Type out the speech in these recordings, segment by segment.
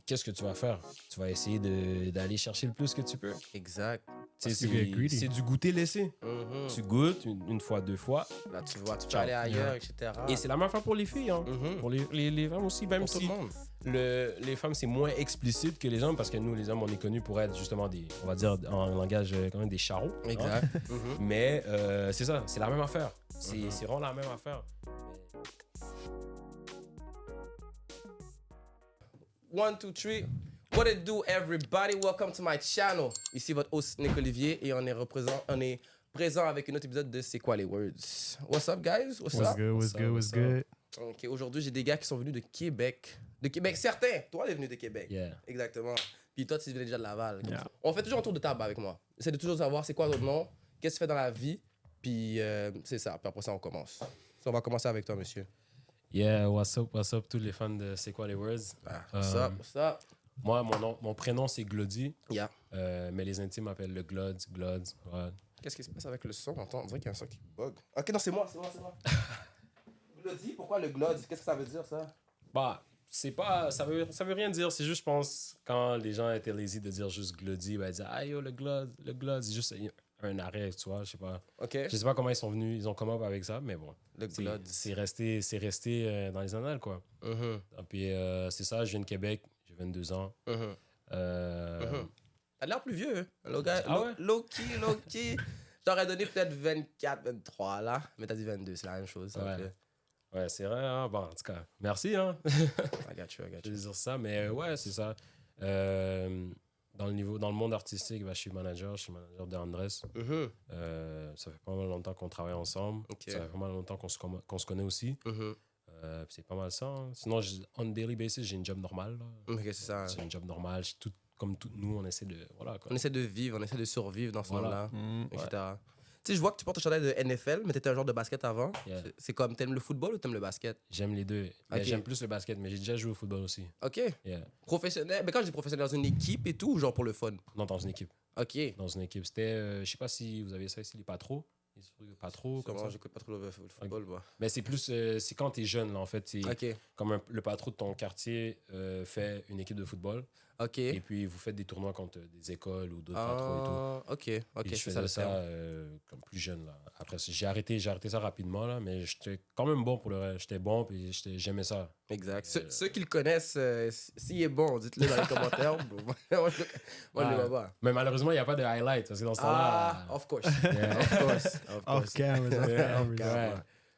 qu'est-ce que tu vas faire? Tu vas essayer d'aller chercher le plus que tu peux. Exact. C'est du goûter-laisser. Tu goûtes une fois, 2 fois. Là, tu vois, tu peux aller ailleurs, etc. Et c'est la même affaire pour les filles. Hein. Pour les femmes aussi, même pour tout si le monde. les femmes, c'est moins explicite que les hommes, parce que nous, les hommes, on est connus pour être justement on va dire en langage quand même des charros. Exact. Hein. Mais c'est ça, c'est la même affaire. C'est vraiment la même affaire. 1, 2, 3. What it do, everybody? Welcome to my channel. Ici votre host Nick Olivier et on est présent avec un autre épisode de C'est quoi les words? What's up, guys? What's up? What's good? Ok, aujourd'hui j'ai des gars qui sont venus de Québec. De Québec, certains. Toi, t'es venu de Québec. Yeah. Exactement. Puis toi, tu venais déjà de Laval. Yeah. On fait toujours un tour de table avec moi. J'essaie de toujours savoir c'est quoi votre nom, qu'est-ce que tu fais dans la vie. Puis c'est ça. Puis après ça, on commence. So, on va commencer avec toi, monsieur. Yeah, what's up, tous les fans de C'est quoi les words? What's up? Moi, mon prénom, c'est Glody. Yeah. Mais les intimes m'appellent le Glods. Ouais. Qu'est-ce qui se passe avec le son? Attends, on dirait qu'il y a un son qui bug. Ok, non, c'est moi. Glody, pourquoi le Glod? Qu'est-ce que ça veut dire, ça? Bah, c'est pas... Ça veut rien dire. C'est juste, je pense, quand les gens étaient lazy de dire juste Glody, ben, ils disaient « Ah, yo, le Glod, c'est juste un arrêt, tu vois, je sais pas. Ok. Je sais pas comment ils sont venus, ils ont come up avec ça, mais bon. Le Glod. C'est resté dans les annales, quoi. Et puis, c'est ça, je viens de Québec, j'ai 22 ans. T'as l'air plus vieux, hein? Ouais? Low-key. J'aurais donné peut-être 24, 23, là. Mais t'as dit 22, c'est la même chose. Ouais, c'est vrai, hein? Bon, en tout cas, merci, hein? I got you. Je vais dire ça, mais ouais, c'est ça. Dans le monde artistique, je suis manager de Andrés. Ça fait pas mal longtemps qu'on travaille ensemble. Okay. Ça fait pas mal longtemps qu'on se connaît aussi. C'est pas mal ça. Hein. Sinon, on daily basis, j'ai une job normale. Là. Ok, c'est ça. J'ai une job normale. Comme tout nous, on essaie de... Voilà, quoi. On essaie de vivre, on essaie de survivre dans ce monde-là, etc. Ouais. Tu sais, je vois que tu portes un chandail de NFL, mais t'étais un joueur de basket avant. Yeah. C'est comme, t'aimes le football ou t'aimes le basket? J'aime les deux. Mais Ok. j'aime plus le basket, mais j'ai déjà joué au football aussi. Ok. Yeah. Professionnel. Mais quand je dis professionnel, dans une équipe et tout, ou genre pour le fun? Non, dans une équipe. Ok. Dans une équipe. C'était... je sais pas si vous avez ça ici, les patros. Les patros, comme ça. J'écoute pas trop le football, moi. Mais c'est plus... c'est quand t'es jeune, là, en fait. C'est Ok. comme le patron de ton quartier fait une équipe de football. Ok. Et puis, vous faites des tournois contre des écoles ou d'autres patrons et tout. Ok. Et je faisais ça comme plus jeune. Là. Après, j'ai arrêté ça rapidement, là, mais j'étais quand même bon pour le reste. J'étais bon, puis j'aimais ça. Exact. Ceux qui le connaissent, s'il est bon, dites-le dans les commentaires. Moi, je le vois pas. Mais malheureusement, il n'y a pas de highlight, parce que dans ce temps-là... Of course. Yeah. Off cameras. Ouais.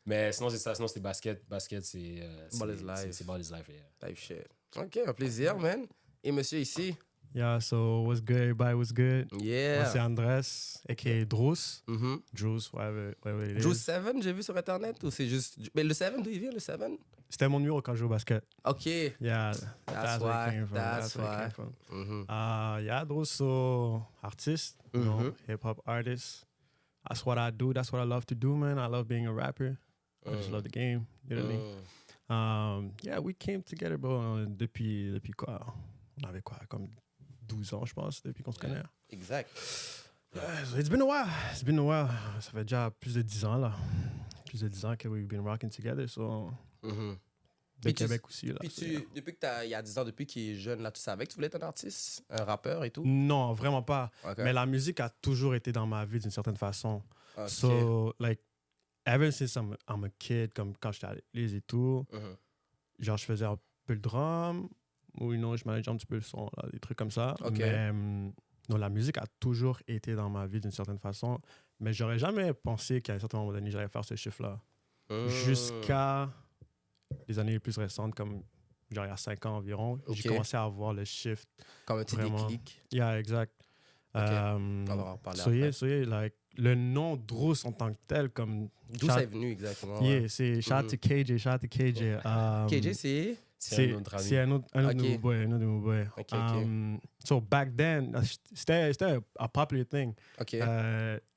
Mais sinon, c'est ça. Sinon, c'est basket. Basket, c'est... Ball is life. C'est ball is life, yeah. Type shit. Ok, un plaisir, man. Et monsieur ici? Yeah, so what's good, everybody? What's good? Yeah. Moi, c'est Andrés, a.k.a. Drus. Mm-hmm. Drus, whatever it Drew is. 7, j'ai vu sur Internet, ou c'est juste... Mais le 7, d'où il vient, le 7? C'était mon numéro quand je jouais au basket. Ok. Yeah, That's where it why. came from. That's where it why. came from. Mm-hmm. Yeah, Drus, so artist, you know, hip-hop artist. That's what I do. That's what I love to do, man. I love being a rapper. I just love the game, literally. Yeah, we came together, bro, depuis quoi? On avait quoi, comme 12 ans, je pense, depuis qu'on se connaît. Exact. It's been a while. It's been a while. Ça fait déjà plus de 10 ans, là. Plus de 10 ans que we've been rocking together, so... De Puis tu- Québec aussi, là. Puis so, yeah. depuis que il y a 10 ans, depuis qu'il est jeune, là, tu savais que tu voulais être un artiste, un rappeur et tout? Non, vraiment pas. Ok. Mais la musique a toujours été dans ma vie d'une certaine façon. Ok. So, like, ever since I'm a kid, comme quand j'étais à l'église et tout, genre, je faisais un peu le drum, ou non, je manageais un petit peu le son, là, des trucs comme ça. Ok. Mais non, la musique a toujours été dans ma vie d'une certaine façon. Mais j'aurais jamais pensé qu'à un certain moment donné, j'allais faire ce chiffre-là. Jusqu'à les années les plus récentes, comme genre il y a 5 ans environ, j'ai commencé à avoir le shift. Comme un petit Vraiment. déclic. Yeah, exact. On va en parler So après. yeah, like, le nom Drus en tant que tel, comme... D'où ça est venu exactement? Yeah, Ouais. c'est shout out to KJ. KJ, c'est... C'est un autre ami. C'est un autre Ok. nouveau boy. Ok. So back then, c'était a popular thing. Ok. You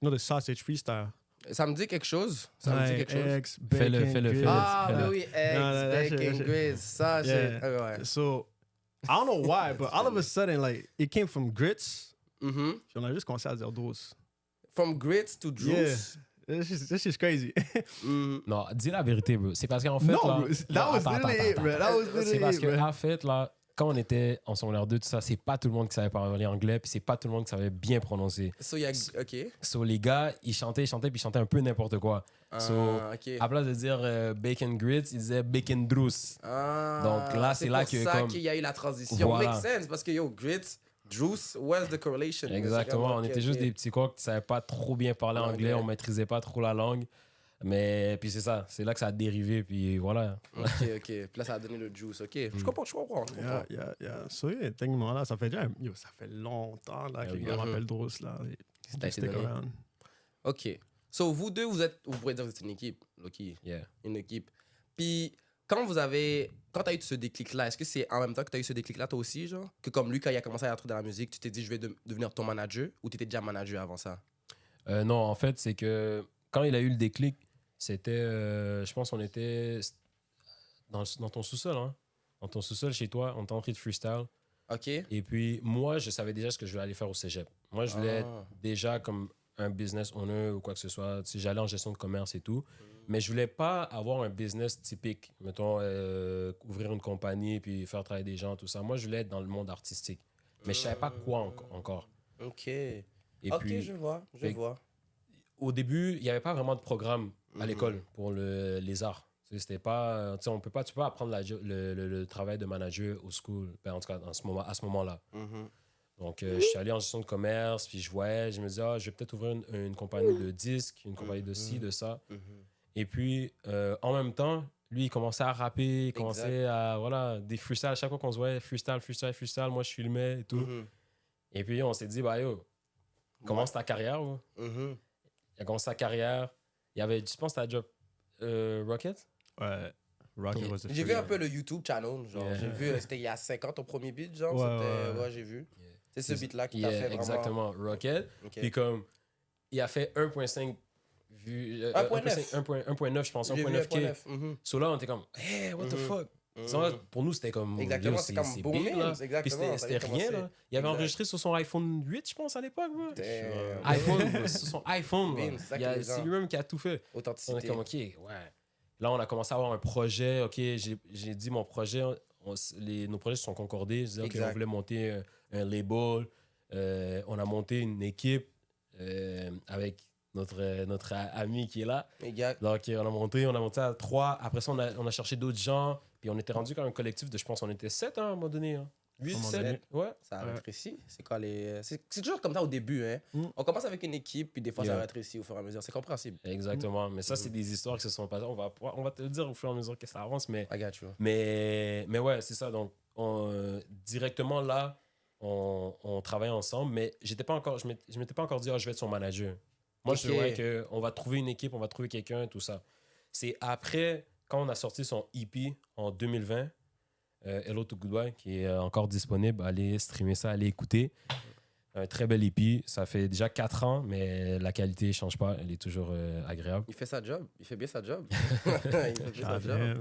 know the sausage freestyle. Ça me dit quelque chose. Ça me dit quelque chose. Eggs, Fais-le, bacon, fais-le, grits. fais-le. Ah, Yeah. mais oui, eggs, No, that shit, bacon, that shit. grits, ça, Yeah. c'est... Ouais. So I don't know why, but all of a sudden, like, it came from grits. Mhm. Puis on a juste commencé à dire Drus. From grits to juice. This is crazy. Non, dis la vérité, bro. C'est parce qu'en fait, No, là... bro, that was literally it, bro. That was C'est literally parce it, que, bro. en fait, là, quand on était en secondaire 2, tout ça, c'est pas tout le monde qui savait parler anglais, puis c'est pas tout le monde qui savait bien prononcer. OK. So, les gars, ils chantaient, puis ils chantaient un peu n'importe quoi. OK. À place de dire bacon grits, ils disaient bacon druce. Donc là, c'est là que c'est pour ça qu'il y a eu la transition. Voilà. Make sense, parce que yo, grits, juice, where's the correlation? Exactement, on était juste des petits coqs qui savaient pas trop bien parler anglais, on maîtrisait pas trop la langue. Mais puis c'est ça, c'est là que ça a dérivé, puis voilà. OK. Puis là, ça a donné le juice. OK, je comprends. Yeah. So, yeah, techniquement, là, ça fait longtemps là, que les gars m'appellent Dross, là. They stick around. OK. So, vous deux, vous pourrez dire que vous êtes une équipe, Loki. Yeah. Une équipe. Puis, quand t'as eu ce déclic-là, est-ce que c'est en même temps que t'as eu ce déclic-là, toi aussi, genre? Que comme lui, quand il a commencé à entrer dans la musique, tu t'es dit, je vais devenir ton manager, ou t'étais déjà manager avant ça? Non, en fait, c'est que quand il a eu le déclic, c'était, je pense qu'on était dans ton sous-sol, hein? Dans ton sous-sol chez toi, on était en train de freestyle. OK. Et puis, moi, je savais déjà ce que je voulais aller faire au cégep. Moi, je voulais être déjà comme un business owner ou quoi que ce soit. Tu sais, j'allais en gestion de commerce et tout. Mais je voulais pas avoir un business typique. Mettons, ouvrir une compagnie puis faire travailler des gens, tout ça. Moi, je voulais être dans le monde artistique. Mais je savais pas quoi encore. OK. Et puis, je vois. Au début, il n'y avait pas vraiment de programme à l'école pour les arts. C'était pas, tu peux pas apprendre le travail de manager au school, ben, en tout cas à ce moment-là. Donc, je suis allé en gestion de commerce, puis je me disais, je vais peut-être ouvrir une compagnie de disques, une compagnie de ci, de ça. Et puis, en même temps, lui, il commençait à rapper, il commençait à, voilà, des freestyles. À chaque fois qu'on se voyait, freestyle, moi, je filmais et tout. Et puis, on s'est dit, bah yo, commence ta carrière. Il a commencé sa carrière. Il y avait, je pense, t'as job Rocket? Ouais. Rocket was the J'ai vu un peu le YouTube channel, genre. J'ai vu, c'était il y a 5 ans ton premier beat, genre. Ouais, j'ai vu. C'est ce beat-là qui t'a fait vraiment... Exactement, Rocket. Puis comme, il a fait 1.5 vues... 1.9, je pense, 1.9K. So là, on était comme, hey, what the fuck? Pour nous, c'était comme... Exactement, c'est comme booming, là. exactement. Puis c'était rien, là. Il avait enregistré sur son iPhone 8, je pense, à l'époque, bro. Sur son iPhone, c'est lui-même qui a tout fait. Authenticité. On est comme, OK, ouais. Là, on a commencé à avoir un projet. OK, j'ai dit mon projet, nos projets se sont concordés. Je disais, OK, on voulait monter un label. On a monté une équipe avec notre ami qui est là. Exact. Donc, on a monté à 3. Après ça, on a cherché d'autres gens. Puis on était rendu comme un collectif de, je pense, on était 7 à un moment donné. 8, 7. Ouais. Ça a rétréci. C'est quoi c'est toujours comme ça au début, hein. On commence avec une équipe, puis des fois, ça rétrécit au fur et à mesure. C'est compréhensible. Exactement. Mais ça, c'est des histoires qui se sont passées. On va te le dire au fur et à mesure que ça avance. Mais, I got you. mais ouais, c'est ça. Donc, directement là, on travaille ensemble. Mais je m'étais pas encore dit, je vais être son manager. Moi, je dirais qu'on va trouver une équipe, on va trouver quelqu'un, tout ça. C'est après, quand on a sorti son EP en 2020, Hello to Goodbye, qui est encore disponible, allez streamer ça, allez écouter. Un très bel EP. Ça fait déjà 4 ans, mais la qualité ne change pas. Elle est toujours agréable. Il fait sa job. Il fait bien sa job. Il fait bien sa job.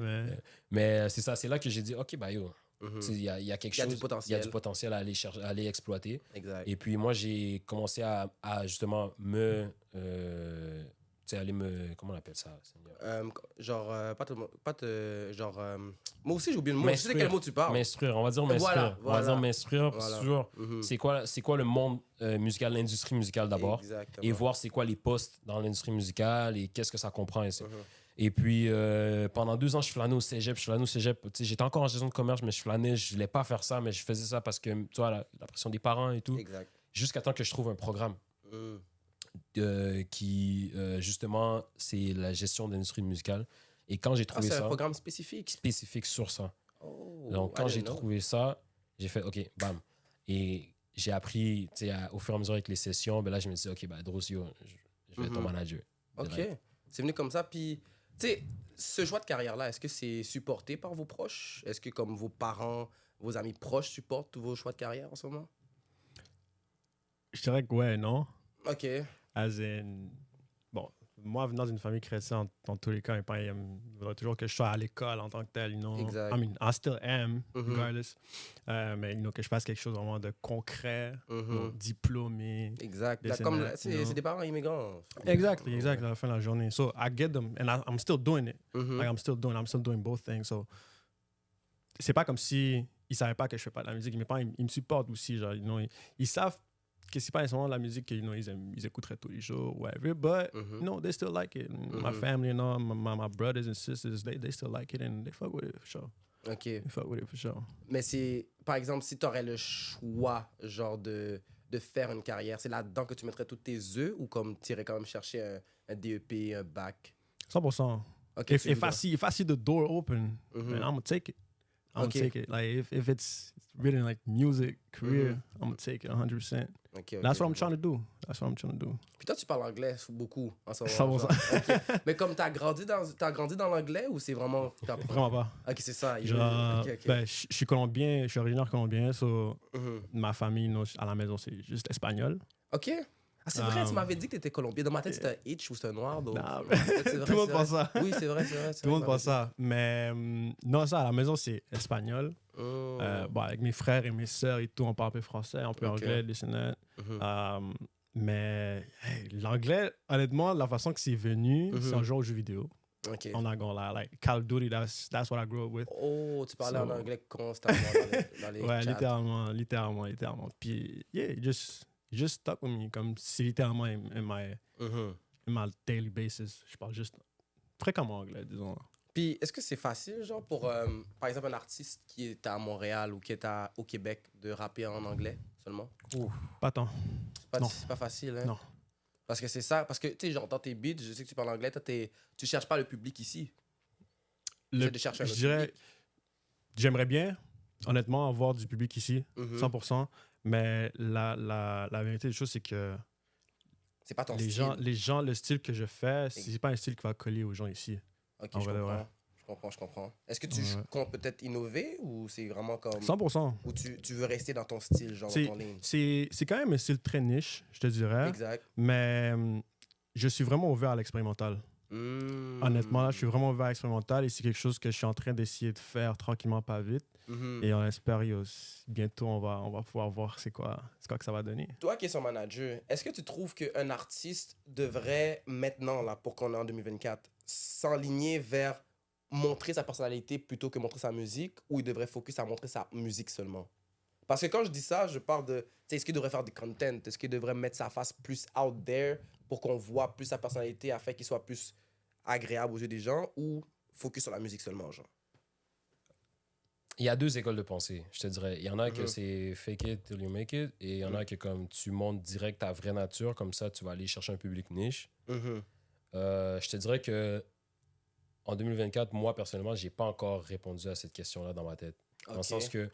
Mais c'est ça, c'est là que j'ai dit, OK, bah yo, il y a quelque chose. Il y a du potentiel à aller chercher, à aller exploiter. Exact. Et puis moi, j'ai commencé à justement aller me... Comment on appelle ça, Seigneur? moi aussi, j'ai oublié le mot. Je sais quel mot tu parles. M'instruire. On va dire m'instruire. Voilà. On va dire m'instruire sur c'est quoi le monde musical, l'industrie musicale d'abord. Exactement. Et voir c'est quoi les postes dans l'industrie musicale et qu'est-ce que ça comprend. Et puis, pendant 2 ans, je flânais au cégep. J'étais encore en gestion de commerce, mais je flânais. Je voulais pas faire ça, mais je faisais ça parce que, tu vois, la pression des parents et tout. Exact. Jusqu'à temps que je trouve un programme qui, justement, c'est la gestion de l'industrie musicale. Et quand j'ai trouvé ça... C'est un programme spécifique? Spécifique sur ça. Oh, donc, quand j'ai trouvé ça, j'ai fait, OK, bam. Et j'ai appris, au fur et à mesure avec les sessions, ben là, je me dis, OK, Drossio, je vais être ton manager. OK. C'est venu comme ça, puis... Tu sais, ce choix de carrière-là, est-ce que c'est supporté par vos proches? Est-ce que comme vos parents, vos amis proches supportent tous vos choix de carrière en ce moment? Je dirais que ouais, non. OK. As in, bon, moi, venant d'une famille chrétienne, dans tous les cas, mes parents voudraient toujours que je sois à l'école en tant que tel, you know. Exact. I mean, I still am, regardless. Mais, you know, que je fasse quelque chose vraiment de concret, diplômé. Exact. C'est des parents immigrants. Exactly, à la fin de la journée. So, I get them, and I'm still doing it. Like, I'm still doing both things. So, c'est pas comme si ils savaient pas que je fais pas de la musique. Mes parents, ils me supportent aussi. Genre, ils savent que c'est pas nécessairement de la musique qu'ils ils écouteraient tous les jours, whatever. But, they still like it. And my family and all, my brothers and sisters, they still like it and they fuck with it for sure. OK. They fuck with it for sure. Mais c'est, par exemple, si tu aurais le choix, genre, de faire une carrière, c'est là-dedans que tu mettrais tous tes œufs ou comme tu irais quand même chercher un DEP, un bac? 100%. OK. If I see the door open, man, I'm gonna take it. I'm Okay. gonna take it. Like if it's really like music career, I'm gonna take it 100%. OK. That's what I'm trying to do. That's what I'm trying to do. Puis toi, tu parles anglais beaucoup en ce moment. 100%. Genre. OK. Mais comme t'as grandi dans l'anglais ou c'est vraiment... Vraiment pas. OK, c'est ça. Genre, OK. ben, je suis colombien, je suis originaire colombien, so ma famille à la maison c'est juste espagnol. OK. Ah, c'est vrai, tu m'avais dit que t'étais colombien. Dans ma tête, c'était un Hitch ou c'était un noir. Donc... Nah, Tout tout le monde pense ça. Oui, c'est vrai. Tout le monde pense ça. Mais non, ça, à la maison, c'est espagnol. Bon, avec mes frères et mes sœurs et tout, on parle un peu français, un peu anglais, this and that. Mais hey, l'anglais, honnêtement, la façon que c'est venu, c'est en jouant aux jeux vidéo. OK. On a gone là, like Call of Duty, that's what I grew up with. Oh, tu parlais en anglais constamment dans les Ouais, chats. littéralement. Puis, yeah, it just stuck with me. Comme c'est littéralement in my daily basis. Je parle juste fréquemment anglais, disons. Puis, est-ce que c'est facile, genre, pour, par exemple, un artiste qui est à Montréal ou qui est au Québec de rapper en anglais seulement? Pas tant. Non. C'est pas facile, hein? Non. Parce que c'est ça. Parce que, tu sais, j'entends tes beats, je sais que tu parles anglais, tu cherches pas le public ici. Je de chercher un autre dirais, j'aimerais bien, honnêtement, avoir du public ici, 100%. Mais la vérité des choses, c'est que c'est pas ton les style. gens, le style que je fais, c'est pas un style qui va coller aux gens ici. Ok, En vrai, je comprends. Est-ce que tu comptes peut-être innover ou c'est vraiment comme... 100%. Ou tu veux rester dans ton style, genre dans ton ligne? C'est quand même un style très niche, je te dirais. Exact. Mais je suis vraiment ouvert à l'expérimental. Honnêtement, là, je suis vraiment ouvert à l'expérimental et c'est quelque chose que je suis en train d'essayer de faire tranquillement, pas vite. Et on espère bientôt, on va pouvoir voir c'est quoi que ça va donner. Toi qui es son manager, est-ce que tu trouves qu'un artiste devrait maintenant, là, pour qu'on est en 2024, s'enligner vers montrer sa personnalité plutôt que montrer sa musique, ou il devrait focus à montrer sa musique seulement? Parce que quand je dis ça, je parle de, est-ce qu'il devrait faire des content? Est-ce qu'il devrait mettre sa face plus out there pour qu'on voit plus sa personnalité afin qu'il soit plus agréable aux yeux des gens, ou focus sur la musique seulement, genre? Il y a deux écoles de pensée, je te dirais. Il y en a que c'est fake it till you make it, et il y en a que comme tu montes direct ta vraie nature, comme ça tu vas aller chercher un public niche. Je te dirais que en 2024, moi personnellement, j'ai pas encore répondu à cette question-là dans ma tête. Dans le sens que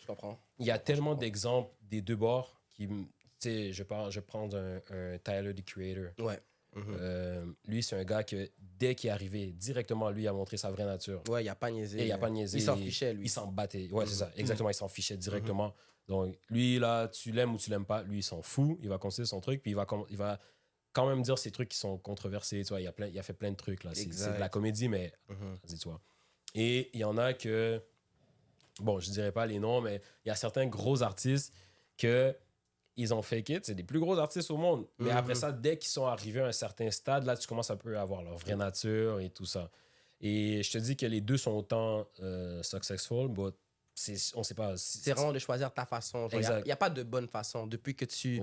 il y a tellement d'exemples des deux bords qui, tu sais, je prends un Tyler, the Creator. Ouais. Lui, c'est un gars que dès qu'il est arrivé, directement, lui a montré sa vraie nature. Ouais, il a pas niaisé. Et il a pas niaisé. Il s'en fichait, lui. Il s'en battait. Ouais, c'est ça. Exactement, il s'en fichait directement. Donc, lui, là, tu l'aimes ou tu l'aimes pas, lui, il s'en fout. Il va continuer son truc, puis il va quand même dire ces trucs qui sont controversés. Tu vois, il a fait plein de trucs, là. C'est de la comédie, mais vas-y, tu vois. Et il y en a que... Bon, je dirais pas les noms, mais il y a certains gros artistes que... Ils ont fake it, c'est des plus gros artistes au monde. Mais après ça, dès qu'ils sont arrivés à un certain stade, là, tu commences un peu à avoir leur vraie nature et tout ça. Et je te dis que les deux sont autant successful, mais on sait pas. C'est vraiment de choisir ta façon. Il n'y a pas de bonne façon. Depuis que tu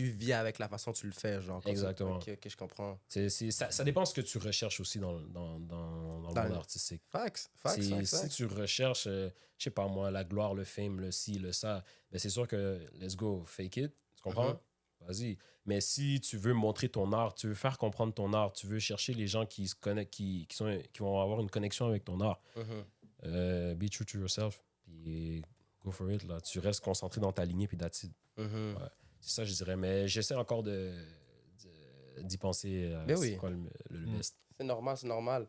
vis avec la façon tu le fais. Genre, exactement. Ok, je comprends. Ça dépend de ce que tu recherches aussi dans le monde artistique. Facts. Si tu recherches, je sais pas moi, la gloire, le fame, le ci, le ça, ben c'est sûr que let's go, fake it. Tu comprends? Vas-y. Mais si tu veux montrer ton art, tu veux faire comprendre ton art, tu veux chercher les gens qui se connectent, qui vont avoir une connexion avec ton art, be true to yourself, puis go for it. Là. Tu restes concentré dans ta lignée, puis that's it. Ouais. C'est ça, je dirais. Mais j'essaie encore d'y penser. C'est quoi le best? C'est normal.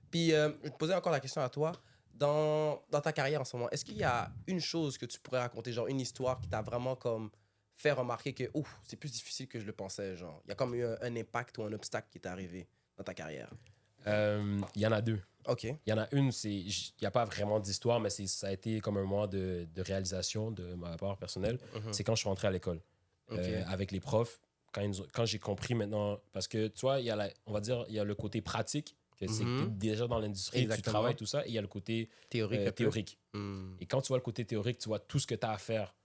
Puis, je vais te poser encore la question à toi. Dans ta carrière en ce moment, est-ce qu'il y a une chose que tu pourrais raconter, genre une histoire qui t'a vraiment comme fait remarquer que c'est plus difficile que je le pensais, genre il y a comme eu un impact ou un obstacle qui t'est arrivé dans ta carrière? Il y en a deux. OK. Il y en a une, il n'y a pas vraiment d'histoire, mais ça a été comme un moment de réalisation de ma part personnelle. C'est quand je suis rentré à l'école avec les profs. Quand j'ai compris maintenant, parce que tu vois, on va dire, il y a le côté pratique, que c'est que t'es déjà dans l'industrie, tu Exactement. travailles, tout ça, et il y a le côté Théorique. un peu. théorique. Et quand tu vois le côté théorique, tu vois tout ce que tu as à faire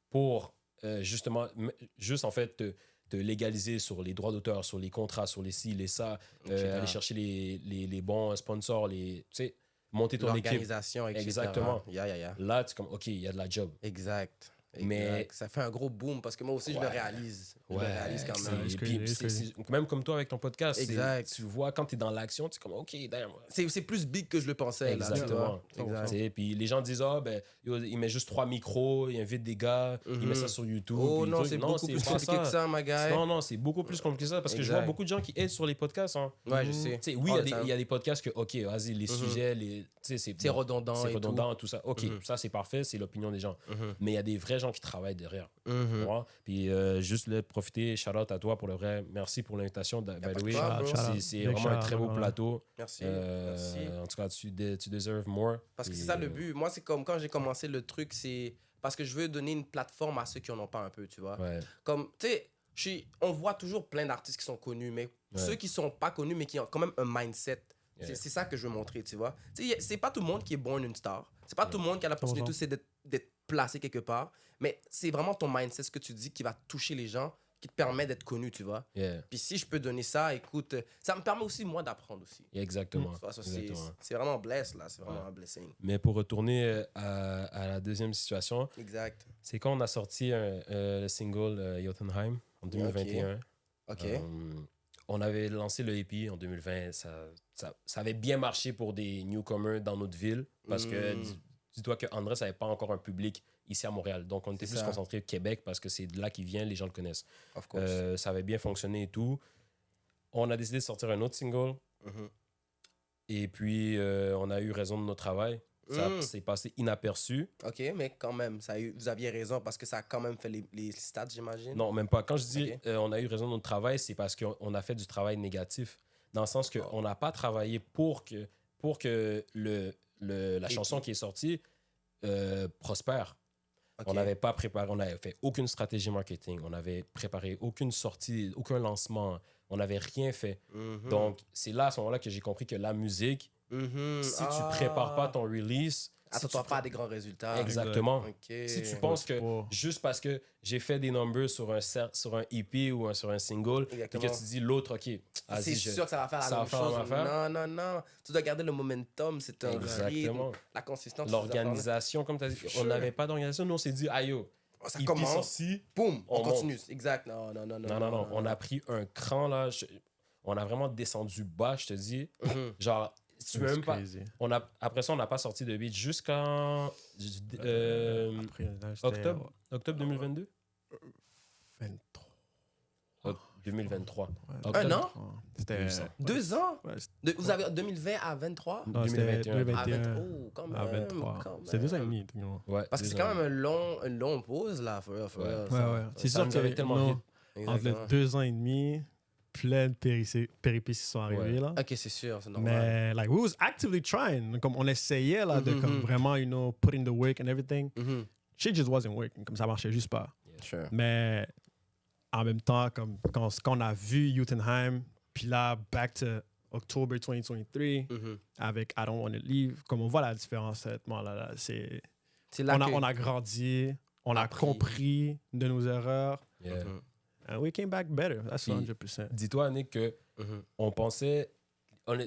pour justement, juste en fait, te légaliser sur les droits d'auteur, sur les contrats, sur les ci, les ça, aller chercher les bons sponsors, tu sais, monter ton équipe. L'organisation, etc. Exactement. Yeah. Là, tu es comme, OK, il y a de la job. Exact. Mais- ça fait un gros boom parce que moi aussi, je le réalise. Je le réalise quand même. c'est- puis même comme toi avec ton podcast, Exact. tu vois quand tu es dans l'action, tu es comme, OK, damn. C'est plus big que je le pensais. Là, tu Exactement. vois. Exact. Tu sais, puis les gens disent, ben, il met juste 3 micros, il invite des gars, il met ça sur YouTube. Oh puis non, truc. c'est beaucoup plus pas compliqué que ça, my guy. Non, c'est beaucoup plus compliqué que ça parce que je Exact. vois beaucoup de gens qui aident sur les podcasts. Hein. Ouais, je sais. Tu sais, oui, All the il y time. a des podcasts que, OK, vas-y, les sujets, tu sais, C'est redondant. c'est et redondant, tout ça. OK, ça, c'est parfait, c'est l'opinion des gens. Mais il y a des vrais gens qui travaillent derrière. tout. Tu vois? Puis juste le profiter, shout out à toi pour le vrai. Merci pour l'invitation. By pas the de way, quoi, bro. c'est Big vraiment un shout très out, beau ouais. plateau. Merci. Merci. En tout cas, tu deserves more. Parce que Puis, c'est ça le but. Moi, c'est comme quand j'ai commencé le truc, c'est parce que je veux donner une plateforme à ceux qui en ont pas un peu, tu vois. Ouais. Comme, tu sais, on voit toujours plein d'artistes qui sont connus, mais ceux qui sont pas connus, mais qui ont quand même un mindset. Yeah. C'est ça que je veux montrer, tu vois. Tu sais, c'est pas tout le monde qui est born une star. C'est pas tout le monde qui a la possibilité aussi d'être placé quelque part. Mais c'est vraiment ton mindset, ce que tu dis, qui va toucher les gens, qui te permet d'être connu, tu vois. Yeah. Puis si je peux donner ça, écoute, ça me permet aussi, moi, d'apprendre aussi. Exactement. Tu vois, ça, Exactement. c'est vraiment bless, là. C'est vraiment un blessing. Mais pour retourner à la deuxième situation, Exact. c'est quand on a sorti le single Jotunheim en 2021. OK. On avait lancé le EP en 2020. Ça avait bien marché pour des newcomers dans notre ville parce que dis-toi que Andrés n'avait pas encore un public ici à Montréal. Donc, on était C'est plus ça. concentré au Québec parce que c'est de là qu'il vient, les gens le connaissent. Of course. Ça avait bien fonctionné et tout. On a décidé de sortir un autre single. Mhm. Et puis, on a eu raison de notre travail. Ça s'est passé inaperçu. OK, mais quand même, vous aviez raison parce que ça a quand même fait les stats, j'imagine. Non, même pas. Quand je dis Ok. on a eu raison de notre travail, c'est parce qu'on a fait du travail négatif. Dans le sens qu'on n'a pas travaillé pour que la chanson qui est sortie prospère. OK. On n'avait pas préparé, on n'avait fait aucune stratégie marketing, on n'avait préparé aucune sortie, aucun lancement, on n'avait rien fait. Mhm. Donc, c'est là, à ce moment-là, que j'ai compris que la musique, Mhm. si tu prépares pas ton release, si Attends-toi tu pas à des grands résultats. Exactement. OK. Si tu penses que Wow. juste parce que j'ai fait des numbers sur un EP ou sur un single, et Exactement. que tu dis l'autre, OK, vas-y, C'est sûr que ça va faire ça la va même faire la chose. même affaire. Non. Tu dois garder le momentum, c'est un Exactement. rythme, la consistance. L'organisation, comme tu as dit, on n'avait pas d'organisation. Nous, on s'est dit, aïe, yo, Ça EP commence, sorti, boum, on on continue. Exact. Non. Non. On a pris un cran, là. On a vraiment descendu bas, je te dis. Mhm. Genre, tu peux même pas. Crazy. Après ça, on n'a pas sorti de beat jusqu'en Après, là, c'était, octobre 2022? 23. 2023. Ouais. Octobre. Un an? C'était 2 ans? ouais, Vous avez 2020 à 23? non, c'était 2021. À 2021 Oh, quand même. à 23. quand C'était 2 ans et même. demi. techniquement. Ouais, Parce que c'est 2 quand ans. même une longue pause, là. For real, for Ouais. real, Ouais, ça. ouais. C'est Ça sûr nous que avait tellement non, hit. entre les Exactement. 2 ans et demi, plein de péripéties sont arrivées Ouais. là. Ok, c'est sûr, c'est normal. Mais like we was actively trying, comme on essayait là de comme vraiment put in the work and everything. Mhm. Shit just wasn't working, comme ça marchait juste pas. Sure. Mais en même temps, comme quand on a vu Jotunheim, puis là back to October 2023 Mhm. avec I Don't Wanna Leave, comme on voit la différence à ce moment-là, c'est C'est là que... on a grandi, on a Appris. compris de nos erreurs, Yeah. Mhm. and we came back better. That's Puis- 100%. Dis-toi, Nick, que Mhm. on pensait,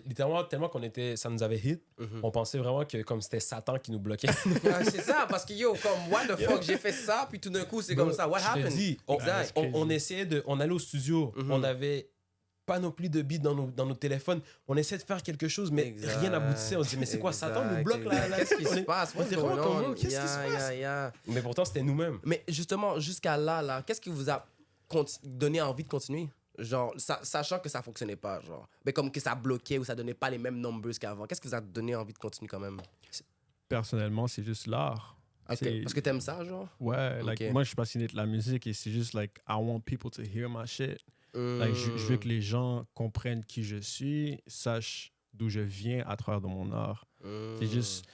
littéralement, tellement ça nous avait hit, Mhm. on pensait vraiment que comme c'était Satan qui nous bloquait. Ah, c'est ça, parce que yo, comme, what the fuck, j'ai fait ça, puis tout d'un coup, c'est comme ça. What Je te happened? dis, Exact. on essayait on allait au studio, Mhm. on avait panoplie de beats dans nos téléphones, on essayait de faire quelque chose, mais Exact. rien n'aboutissait. On se dit, mais c'est quoi, Satan nous bloque là, là? Qu'est-ce qui On se est- passe? on What's était going vraiment comme, on? oh, qu'est-ce qui se passe? Yeah. Mais pourtant, c'était nous-mêmes. Mais justement, jusqu'à là, qu'est-ce qui vous a donné envie de continuer? Genre, sachant que ça fonctionnait pas, genre. Mais comme que ça bloquait ou ça donnait pas les mêmes numbers qu'avant. Qu'est-ce qui vous a donné envie de continuer quand même? Personnellement, c'est juste l'art. Ok, C'est- parce que t'aimes ça, genre? Ouais, like, Ok. moi, je suis passionné de la musique et c'est juste, like, I want people to hear my shit. Like, je Mm. veux que les gens comprennent qui je suis, sachent d'où je viens à travers de mon art. C'est juste,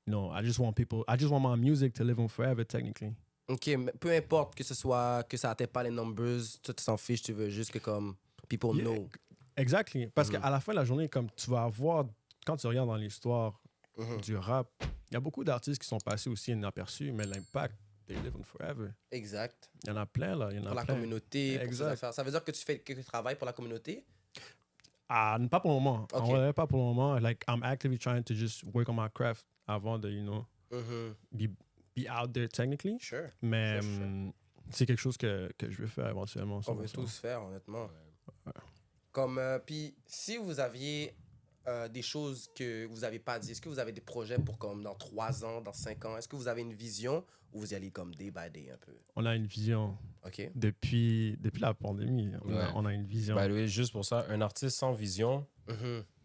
I just want my music to live on forever, technically. Ok, mais peu importe que ça n'atteint pas les numbers, tu t'en fiches, tu veux juste que comme people Yeah. know. Exactly. Parce qu'à la fin de la journée, comme tu vas avoir, quand tu regardes dans l'histoire du rap, il y a beaucoup d'artistes qui sont passés aussi inaperçus, mais l'impact, they live on forever. Exact. Il y en a plein, là. Il y en a Pour la plein. communauté, pour ces Exact. affaires. Ça veut dire que tu fais quelques travail pour la communauté? Ah, pas pour le moment. Ok. En vrai, pas pour le moment. Like, I'm actively trying to just work on my craft avant de, be out there technically. Sure. Mais Sure. c'est quelque chose que je vais faire éventuellement. On veut ça. tous faire, honnêtement. Comme, puis, si vous aviez des choses que vous n'avez pas dit, est-ce que vous avez des projets pour comme dans 3 ans, dans 5 ans? Est-ce que vous avez une vision ou vous y allez comme day by day un peu? On a une vision. OK. Depuis la pandémie, on a une vision. By the way, juste pour ça, un artiste sans vision,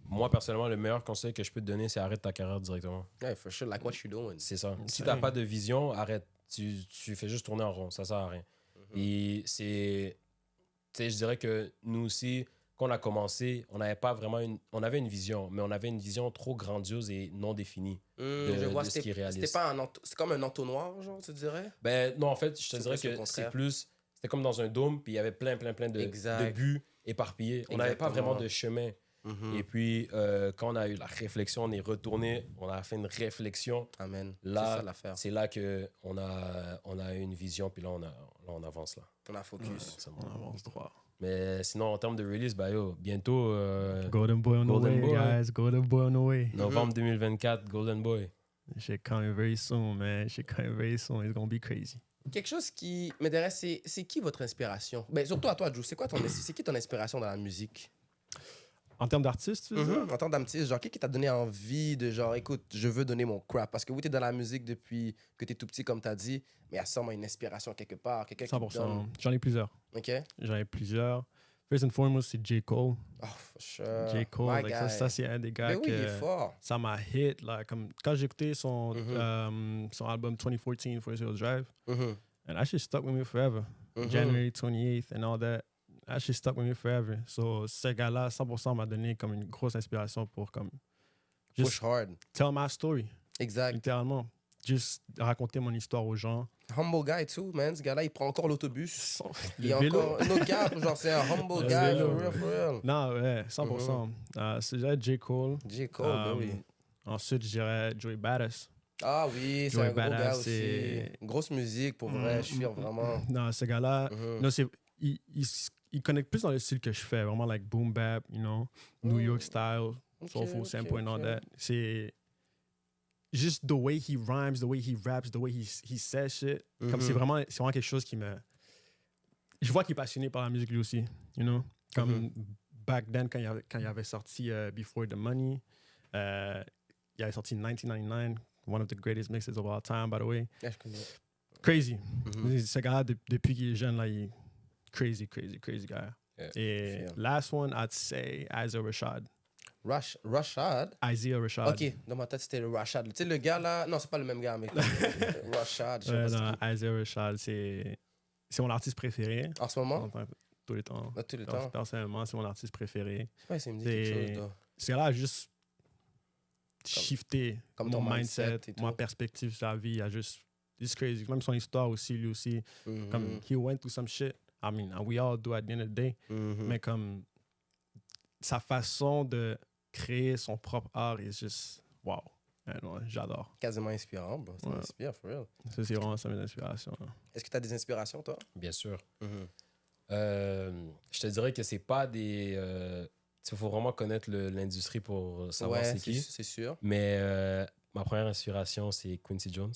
moi, personnellement, le meilleur conseil que je peux te donner, c'est arrête ta carrière directement. Yeah, for sure, like what you doing. C'est ça. Si t'as pas de vision, arrête. Tu fais juste tourner en rond. Ça sert à rien. Et c'est... Tu sais, je dirais que nous aussi, quand on a commencé, on n'avait pas vraiment on avait une vision, mais on avait une vision trop grandiose et non définie Je vois, de ce qui est réaliste. c'était pas c'est comme un entonnoir, genre, tu dirais? Ben non, en fait, je te C'est dirais presque le que contraire. c'est plus... C'était comme dans un dôme, puis il y avait plein de buts éparpillés. On n'avait pas Exactement. vraiment de chemin. Et puis, quand on a eu la réflexion, on est retourné, on a fait une réflexion. Amen. Là, c'est ça l'affaire. c'est là qu'on a eu une vision, puis là, on avance là. On a focus. On avance droit. Mais sinon, en termes de release, bah yo, bientôt, Golden Boy on Golden the way, Boy. guys. Golden Boy on the way. novembre 2024, Golden Boy. Shit coming very soon, man. Shit coming very soon. It's gonna be crazy. Quelque chose qui m'intéresse, c'est qui votre inspiration? Ben, surtout à toi, Drew. C'est qui ton inspiration dans la musique? En termes d'artistes, tu veux dire? En tant d'artiste, genre, qui t'a donné envie de genre, écoute, je veux donner mon crap? Parce que oui, t'es dans la musique depuis que t'es tout petit, comme t'as dit, mais il y a sûrement une inspiration quelque part. Quelqu'un qui te 100%. donne. J'en ai plusieurs. OK? First and foremost, c'est J. Cole. Oh, for sure. J. Cole, My like, guy. ça c'est un des gars Mais oui, il est que fort. ça m'a hit. Là, comme, quand j'ai écouté son album 2014, Forest Hills Drive, and that shit stuck with me forever. January 28th and all that. That shit stuck with me forever. So, ce gars-là, 100% m'a donné comme une grosse inspiration pour comme Push just hard. tell my story, Exact. littéralement. Juste raconter mon histoire aux gens. Humble guy, too, man. Ce gars-là, il prend encore l'autobus. Il est Le vélo. encore un autre gars, genre, c'est un humble Le guy, vélo. for real. Non, ouais, 100%. C'est déjà J. Cole. J. Cole, ben oui. Ensuite, je dirais Joey Badass. Ah oui, c'est Joey un gros gars Badass, aussi. c'est- Grosse musique, pour vrai, je suis vraiment. Non, ce gars-là, Mhm. non, il connecte plus dans le style que je fais, vraiment like boom bap, you know, New York style, soulful ok, sample and all ok. that. C'est juste the way he rhymes, the way he raps, the way he says shit. Comme c'est vraiment quelque chose qui me... Je vois qu'il est passionné par la musique lui aussi, you know. Comme back then, quand il avait sorti Before the Money, il avait sorti 1999, one of the greatest mixes of all time, by the way. Yeah, je connais. Crazy. Ce gars, depuis qu'il est jeune, là, il est crazy guy. Yeah, Et feel. last one, I'd say Isaiah Rashad. Rashad? Isaiah Rashad. Ok, dans ma tête, c'était le Rashad. Tu sais, le gars là. Non, c'est pas le même gars, mais. Rashad, je sais Ouais, pas c'est non, qui. Isaiah Rashad, c'est mon artiste préféré. En ce moment? Tous les temps. À tous les temps. Personnellement, c'est mon artiste préféré. Ouais, ça me dit quelque C'est- chose, là. Ce gars-là a juste shifté comme mon ton mindset et ma tout. perspective sur la vie. Il a juste... It's crazy. Même son histoire aussi, lui aussi. Mhm. Comme, he went through some shit. I mean, we all do at the end of the day. Mhm. Mais comme sa façon de créer son propre art est juste wow. Ouais, non, j'adore. Quasiment inspirant, bro. Ça Ouais. m'inspire, for real. Ça, c'est vraiment ça mes inspirations. Là. Est-ce que tu as des inspirations, toi? Bien sûr. Je te dirais que c'est pas des... Il faut vraiment connaître l'industrie pour savoir Ouais, c'est qui. c'est sûr. Mais ma première inspiration, c'est Quincy Jones.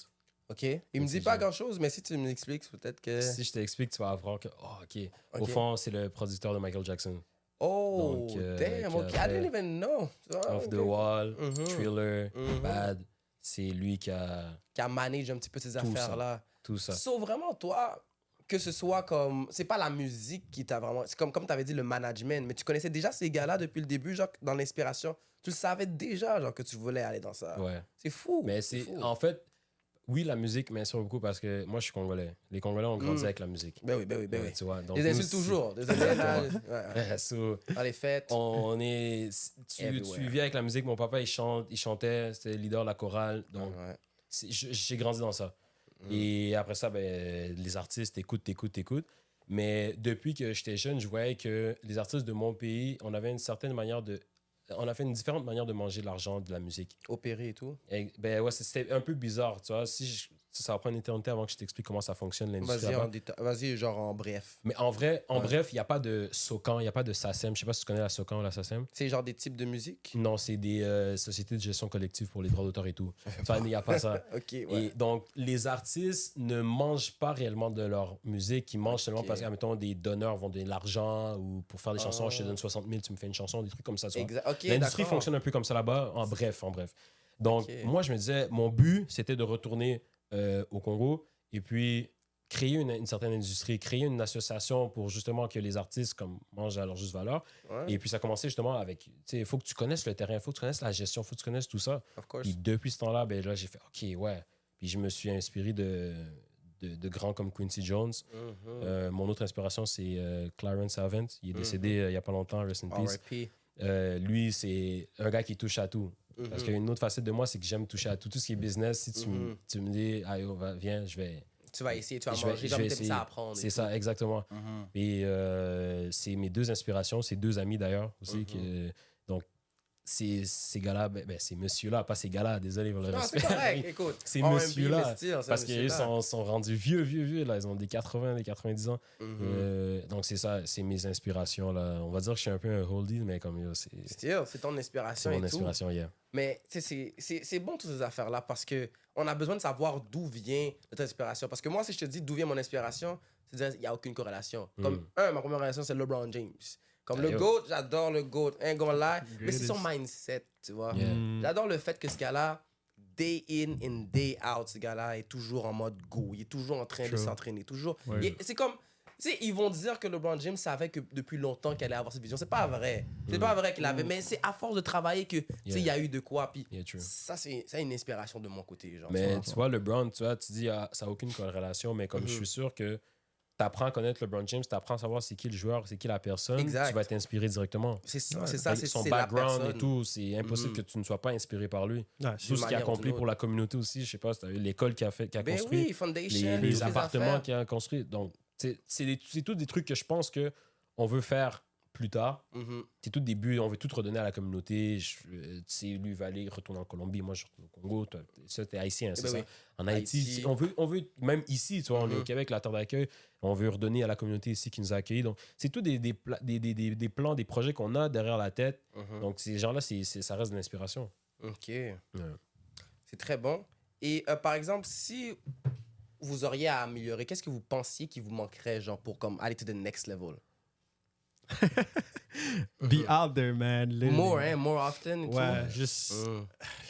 OK. Il me dit C'est pas sûr. grand-chose, mais si tu me l'expliques, peut-être que... Si je t'explique, tu vas apprendre que, oh, OK. Au Ok. fond, c'est le producteur de Michael Jackson. Oh, Donc, damn, qui a OK. I fait didn't even know. Ah, Off ok. the Wall, Mhm. Thriller, Mhm. Bad. C'est lui qui a Qui a managé un petit peu ces ça. affaires-là. tout ça. Sauf vraiment, toi, que ce soit comme... C'est pas la musique qui t'a vraiment... C'est comme tu avais dit, le management. Mais tu connaissais déjà ces gars-là depuis le début, genre, dans l'inspiration. Tu le savais déjà, genre, que tu voulais aller dans ça. Ouais. C'est fou. Mais c'est... fou. En fait, oui, la musique m'inspire beaucoup parce que moi, je suis Congolais. Les Congolais ont grandi avec la musique. Ben oui, ben oui, ben Ouais, oui. tu vois. Donc, Les nous, insultes c'est- toujours. Désolé, là. Ouais. So, Dans les fêtes. on est... Tu Everywhere. vis avec la musique. Mon papa, il chantait. C'était le leader de la chorale. Donc, Ouais. j'ai grandi dans ça. Et après ça, ben, les artistes écoutent. Mais depuis que j'étais jeune, je voyais que les artistes de mon pays, on avait une différente manière de manger de l'argent, de la musique. Opéré et tout. Et, ben ouais, c'était un peu bizarre, tu vois. Ça va prendre une éternité avant que je t'explique comment ça fonctionne, l'industrie. Vas-y, genre en bref. Mais en bref, il n'y a pas de SOCAN, il n'y a pas de SACEM. Je sais pas si tu connais la SOCAN ou la SACEM. C'est genre des types de musique? Non, c'est des sociétés de gestion collective pour les droits d'auteur et tout. Enfin, il n'y a pas ça. Ok, ouais. Et donc, les artistes ne mangent pas réellement de leur musique. Ils mangent seulement parce que, admettons, des donneurs vont donner de l'argent ou pour faire des chansons, je te donne 60 000, tu me fais une chanson, des trucs comme ça. Okay, l'industrie fonctionne un peu comme ça là-bas. En bref. Donc, moi, je me disais, mon but, c'était de retourner au Congo et puis créer une certaine industrie, créer une association pour justement que les artistes comme, mangent à leur juste valeur. Ouais. Et puis, ça a commencé justement avec, tu sais, il faut que tu connaisses le terrain, il faut que tu connaisses la gestion, il faut que tu connaisses tout ça. Of course. Puis depuis ce temps-là, ben là, j'ai fait, OK, ouais. Puis je me suis inspiré de grands comme Quincy Jones. Mon autre inspiration, c'est Clarence Savant. Il est décédé il n'y a pas longtemps, rest in peace. R.I.P. Lui, c'est un gars qui touche à tout. Parce qu'il y a une autre facette de moi, c'est que j'aime toucher à tout. Tout ce qui est business, si tu me dis, ah, viens, je vais... Tu vas essayer, tu vas manger, comme t'aimes ça apprendre. C'est ça, exactement. Et c'est mes deux inspirations, c'est deux amis d'ailleurs aussi. Donc, ces gars-là, ces messieurs-là, pas ces gars-là, désolé pour le respect. C'est correct, écoute. Ces messieurs-là, parce qu'ils sont rendus vieux, là, ils ont des 80, des 90 ans. Donc, c'est ça, c'est mes inspirations, là. On va dire que je suis un peu un oldie, mais comme c'est ton inspiration. C'est mon inspiration, yeah. Mais c'est bon toutes ces affaires-là parce qu'on a besoin de savoir d'où vient notre inspiration. Parce que moi, si je te dis d'où vient mon inspiration, c'est-à-dire qu'il n'y a aucune corrélation. Comme ma première relation, c'est LeBron James. Comme le GOAT, j'adore le GOAT, ain't gonna lie. Mais c'est son mindset, tu vois. J'adore le fait que ce gars-là, day in and day out, ce gars-là est toujours en mode go. Il est toujours en train de s'entraîner. C'est comme, tu sais, ils vont dire que LeBron James savait que depuis longtemps qu'il allait avoir cette vision. C'est pas vrai. C'est pas vrai qu'il avait, mais c'est à force de travailler que, tu sais, il y a eu de quoi. Puis ça, c'est une inspiration de mon côté. Genre, mais tu vois, LeBron, tu dis, ça n'a aucune corrélation, mais comme je suis sûr que tu apprends à connaître LeBron James, tu apprends à savoir c'est qui le joueur, c'est qui la personne, tu vas t'inspirer directement. C'est ça, c'est son background et tout, c'est impossible que tu ne sois pas inspiré par lui. Tout ce qu'il a accompli pour la communauté aussi, je sais pas, c'est l'école qu'il a construit, les appartements qu'il a construit. Donc, c'est tout des trucs que je pense qu'on veut faire plus tard. C'est tout début, on veut tout redonner à la communauté. Lui, il va aller retourner en Colombie, moi je retourne au Congo. T'es haïtien, c'est ça? En Haïti, on veut, même ici, tu vois, on est au Québec, la terre d'accueil, on veut redonner à la communauté ici qui nous a accueillis. Donc, c'est tout des plans, des projets qu'on a derrière la tête. Donc, ces gens-là, ça reste de l'inspiration. OK. C'est très bon. Et par exemple, si vous auriez à améliorer, qu'est-ce que vous pensiez qui vous manquerait, genre, pour comme aller to the next level? Be out there, man. Literally. More often. Ouais, juste...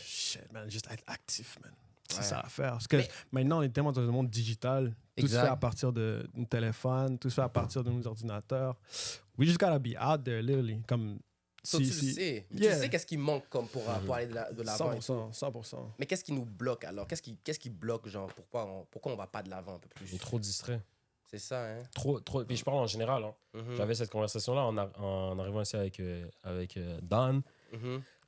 Shit, man. Juste être actif, man. C'est ça à faire. Parce que maintenant, on est tellement dans un monde digital. Tout se fait à partir de nos téléphones, tout se fait à partir de nos ordinateurs. We just gotta be out there, literally. Comme... Tu le sais. Tu sais qu'est-ce qui manque comme pour aller de l'avant. 100%. Mais qu'est-ce qui nous bloque alors? Qu'est-ce qui bloque, genre, pourquoi on va pas de l'avant un peu plus? On est trop distrait. C'est ça, hein? Trop. Puis je parle en général. Hein. J'avais cette conversation-là en arrivant ici avec Dan.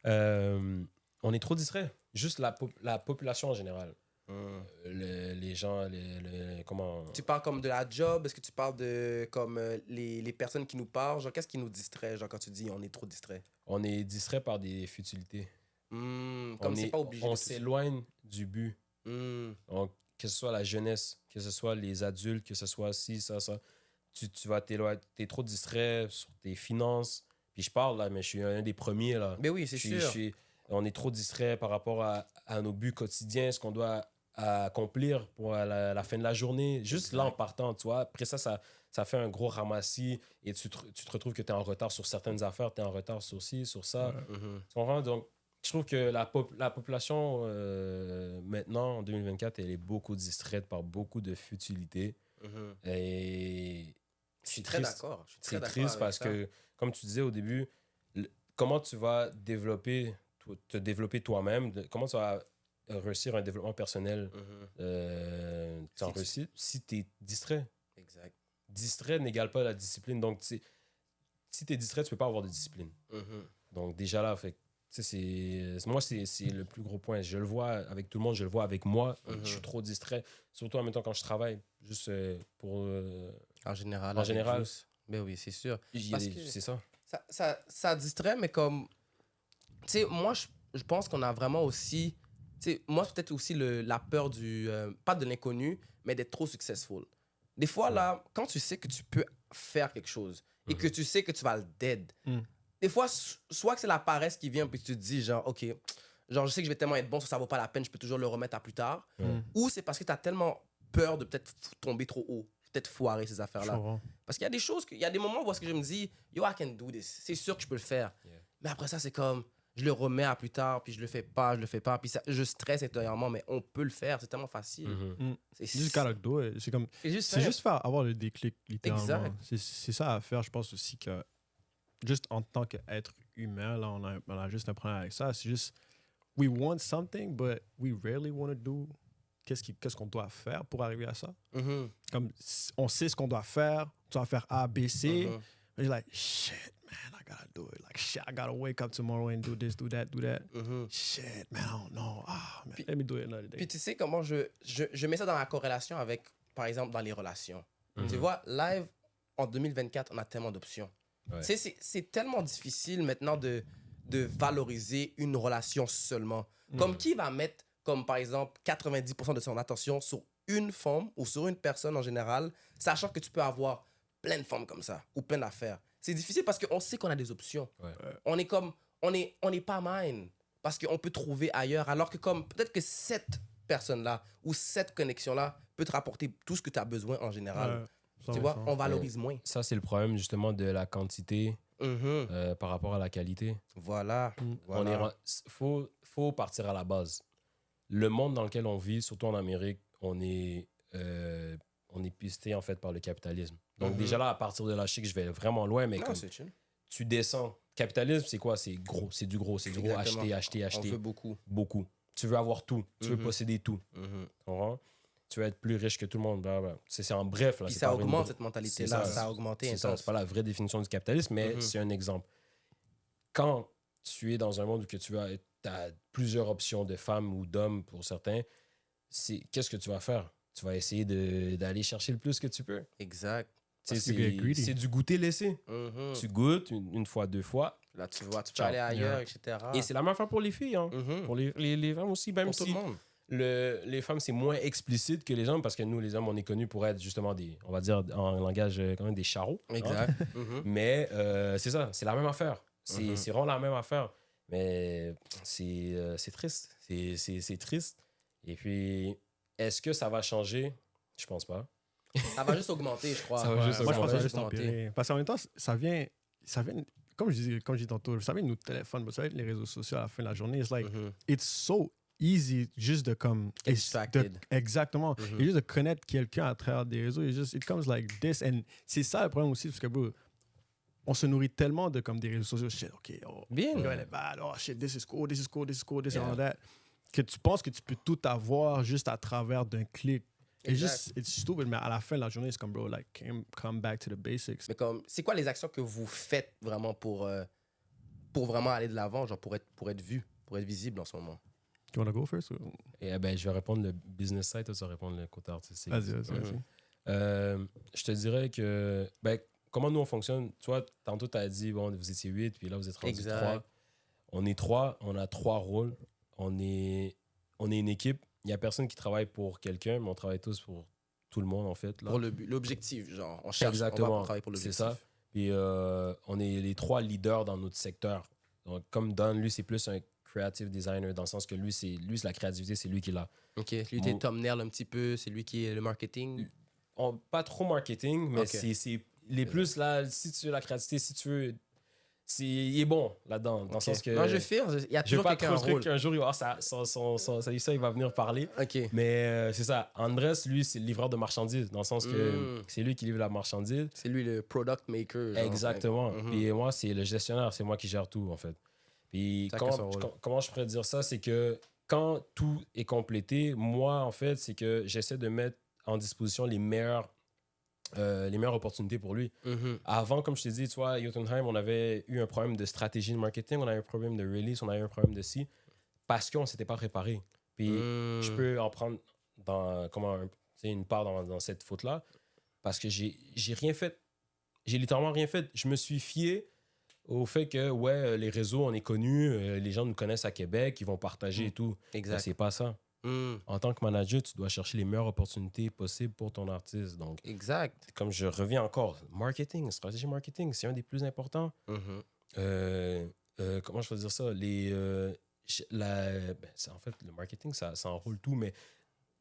On est trop distrait. Juste la population en général. Les gens, comment... Tu parles comme de la job? Est-ce que tu parles de comme les personnes qui nous parlent? Genre, qu'est-ce qui nous distrait, genre, quand tu dis on est trop distrait? On est distrait par des futilités. Comme c'est pas obligé. On s'éloigne du but. Donc, que ce soit la jeunesse, que ce soit les adultes, que ce soit ci, ça. T'es trop distrait sur tes finances. Puis je parle là, mais je suis un des premiers là. Mais oui, c'est sûr. On est trop distrait par rapport à nos buts quotidiens, ce qu'on doit accomplir pour la fin de la journée. Juste là en partant, tu vois. Après ça fait un gros ramassis et tu te retrouves que tu es en retard sur certaines affaires, tu es en retard sur ci, sur ça. Tu comprends? Donc, je trouve que la population, maintenant, en 2024, elle est beaucoup distraite par beaucoup de futilités. Et je suis très d'accord. C'est triste parce que, comme tu disais au début, comment tu vas te développer toi-même, comment tu vas réussir un développement personnel si tu es distrait. Exact. Distrait n'égale pas la discipline. Donc, si tu es distrait, tu peux pas avoir de discipline. Donc, déjà là, moi, c'est le plus gros point. Je le vois avec tout le monde, je le vois avec moi. Je suis trop distrait. Surtout en même temps quand je travaille, juste pour En général. En avec général. Juice. Ben oui, c'est sûr. C'est que- ça. Ça distrait, mais comme. Tu sais, moi, je pense qu'on a vraiment aussi. Tu sais, moi, c'est peut-être aussi la peur du. Pas de l'inconnu, mais d'être trop successful. Des fois, là, quand tu sais que tu peux faire quelque chose et que tu sais que tu vas le dead, des fois, soit que c'est la paresse qui vient puis tu te dis, genre, OK, genre, je sais que je vais tellement être bon, ça vaut pas la peine, je peux toujours le remettre à plus tard. Ou c'est parce que tu as tellement peur de peut-être tomber trop haut, peut-être foirer ces affaires-là. Parce qu'il y a des choses, il y a des moments où est-ce que je me dis, yo, I can do this. C'est sûr que je peux le faire. Yeah. Mais après ça, c'est comme, je le remets à plus tard, puis je le fais pas. Puis ça, je stresse intérieurement, mais on peut le faire, c'est tellement facile. C'est You just gotta do it. C'est comme, c'est juste c'est simple. juste faire avoir le déclic, littéralement. Exact. C'est ça à faire. Je pense aussi que, juste en tant qu'être humain, là, on a juste un problème avec ça. C'est juste, we want something, but we rarely want to do qu'est-ce qu'on doit faire pour arriver à ça. Comme, on sait ce qu'on doit faire. Tu dois faire A, B, C. Mais you're like, shit, man, I gotta do it. Like, shit, I gotta wake up tomorrow and do this, do that, do that. Shit, man, I don't know. Ah, man, let me do it another day. Puis tu sais comment je mets ça dans la corrélation avec, par exemple, dans les relations. Tu vois, live, en 2024, on a tellement d'options. Ouais. Tu sais, c'est tellement difficile maintenant de valoriser une relation seulement. Comme qui va mettre, comme par exemple, 90% de son attention sur une femme ou sur une personne en général, sachant que tu peux avoir plein de femmes comme ça ou plein d'affaires. C'est difficile parce qu'on sait qu'on a des options. Ouais. On est comme, on est pas mine parce qu'on peut trouver ailleurs. Alors que comme peut-être que cette personne-là ou cette connexion-là peut te rapporter tout ce que tu as besoin en général. Ouais, Tu vois, on valorise moins. Ça, c'est le problème justement de la quantité par rapport à la qualité. Voilà. On est, faut partir à la base. Le monde dans lequel on vit, surtout en Amérique, on est pisté en fait par le capitalisme. Donc déjà là, à partir de là, je sais que je vais vraiment loin, mais Non, comme c'est chill. tu descends. Capitalisme, c'est quoi? C'est gros, c'est du gros, c'est du gros. Exactement. Acheter. On veut beaucoup. Beaucoup. Tu veux avoir tout. Tu veux posséder tout. Tu comprends? Tu veux être plus riche que tout le monde. Blablabla. C'est en bref. Là, Puis c'est ça pas augmente une- cette mentalité-là. Ça a augmenté. C'est ça. intense. C'est pas la vraie définition du capitalisme, mais c'est un exemple. Quand tu es dans un monde où que tu as plusieurs options de femmes ou d'hommes pour certains, qu'est-ce que tu vas faire? Tu vas essayer d'aller chercher le plus que tu peux. Exact. Parce que get greedy. C'est du goûter-laissé. Tu goûtes une fois, deux fois. Là, tu vois, tu peux Ciao. aller ailleurs, Yeah. etc. Et c'est la même affaire pour les filles. Hein. Pour les femmes aussi, même Pour tout si le monde. les femmes, c'est moins explicite que les hommes, parce que nous, les hommes, on est connus pour être justement on va dire en langage quand même des charros. hein. Exact. Mais c'est ça, c'est la même affaire. C'est vraiment la même affaire. Mais c'est triste. C'est triste. Et puis, est-ce que ça va changer? Je pense pas. Ça va juste augmenter, je crois. Ça va juste Moi, je pense que ça va augmenter. juste empirer. Parce qu'en même temps, ça vient comme je dis tantôt, ça vient de nos téléphones, ça vient de les réseaux sociaux à la fin de la journée. It's like, it's so easy juste de comme... Get distracted. Exactement. Et juste de connaître quelqu'un à travers des réseaux, it comes like this. And c'est ça le problème aussi, parce que, bro, on se nourrit tellement de comme des réseaux sociaux. Shit, OK, oh, Bien. girl, elle est bad. Oh, shit, this is cool, this is cool, this is cool, this Yeah. and all that. Que tu penses que tu peux tout avoir juste à travers d'un clic. Et Exact. juste, it's stupid, mais à la fin de la journée, c'est comme, bro, like, come back to the basics. Mais comme, c'est quoi les actions que vous faites vraiment pour vraiment aller de l'avant, genre pour être vu, pour être visible en ce moment? You wanna go first? Et ben, je vais répondre le business side, toi, tu vas répondre le côté artistique. Vas-y. Je te dirais que, ben, comment nous on fonctionne, tu vois, tantôt tu as dit, bon, vous étiez 8, puis là vous êtes rendus Exact. 3. On est 3, on a 3 rôles. On est une équipe. Il n'y a personne qui travaille pour quelqu'un, mais on travaille tous pour tout le monde, en fait. Là. Pour l'objectif, genre, on cherche, Exactement. on va travailler pour C'est l'objectif. ça. Puis on est les 3 leaders dans notre secteur. Donc, comme Don, lui, c'est plus un creative designer, dans le sens que lui, c'est la créativité, c'est lui qui l'a. OK, lui, t'es thumbnail un petit peu, c'est lui qui est le marketing. Pas trop marketing, mais Ok. c'est les plus là, si tu veux la créativité, si tu veux. Il est bon là-dedans, dans le sens que. Non, je fais, il y a Je veux toujours pas quelqu'un trop en rôle. truc qu'un jour, il va avoir ça, il va venir parler. OK. Mais c'est ça. Andrés, lui, c'est le livreur de marchandises, dans le sens que c'est lui qui livre la marchandise. C'est lui le product maker. genre. Exactement. Puis moi, c'est le gestionnaire, c'est moi qui gère tout, en fait. Puis Chacun son rôle. comment je pourrais dire ça, c'est que quand tout est complété, moi, en fait, c'est que j'essaie de mettre en disposition les meilleures opportunités pour lui. Avant, comme je t'ai dit, tu vois, à Jotunheim, on avait eu un problème de stratégie de marketing, on avait un problème de release, on avait un problème de ci, parce qu'on ne s'était pas préparé. Puis je peux en prendre une part dans cette faute-là. parce que j'ai rien fait. J'ai littéralement rien fait. Je me suis fié au fait que, ouais, les réseaux, on est connus, les gens nous connaissent à Québec, ils vont partager et tout. Exact. Mais c'est pas ça. En tant que manager, tu dois chercher les meilleures opportunités possibles pour ton artiste. Donc, Exact. comme je reviens encore, marketing, stratégie marketing, c'est un des plus importants. Comment je peux dire ça? En fait, le marketing, ça enroule tout, mais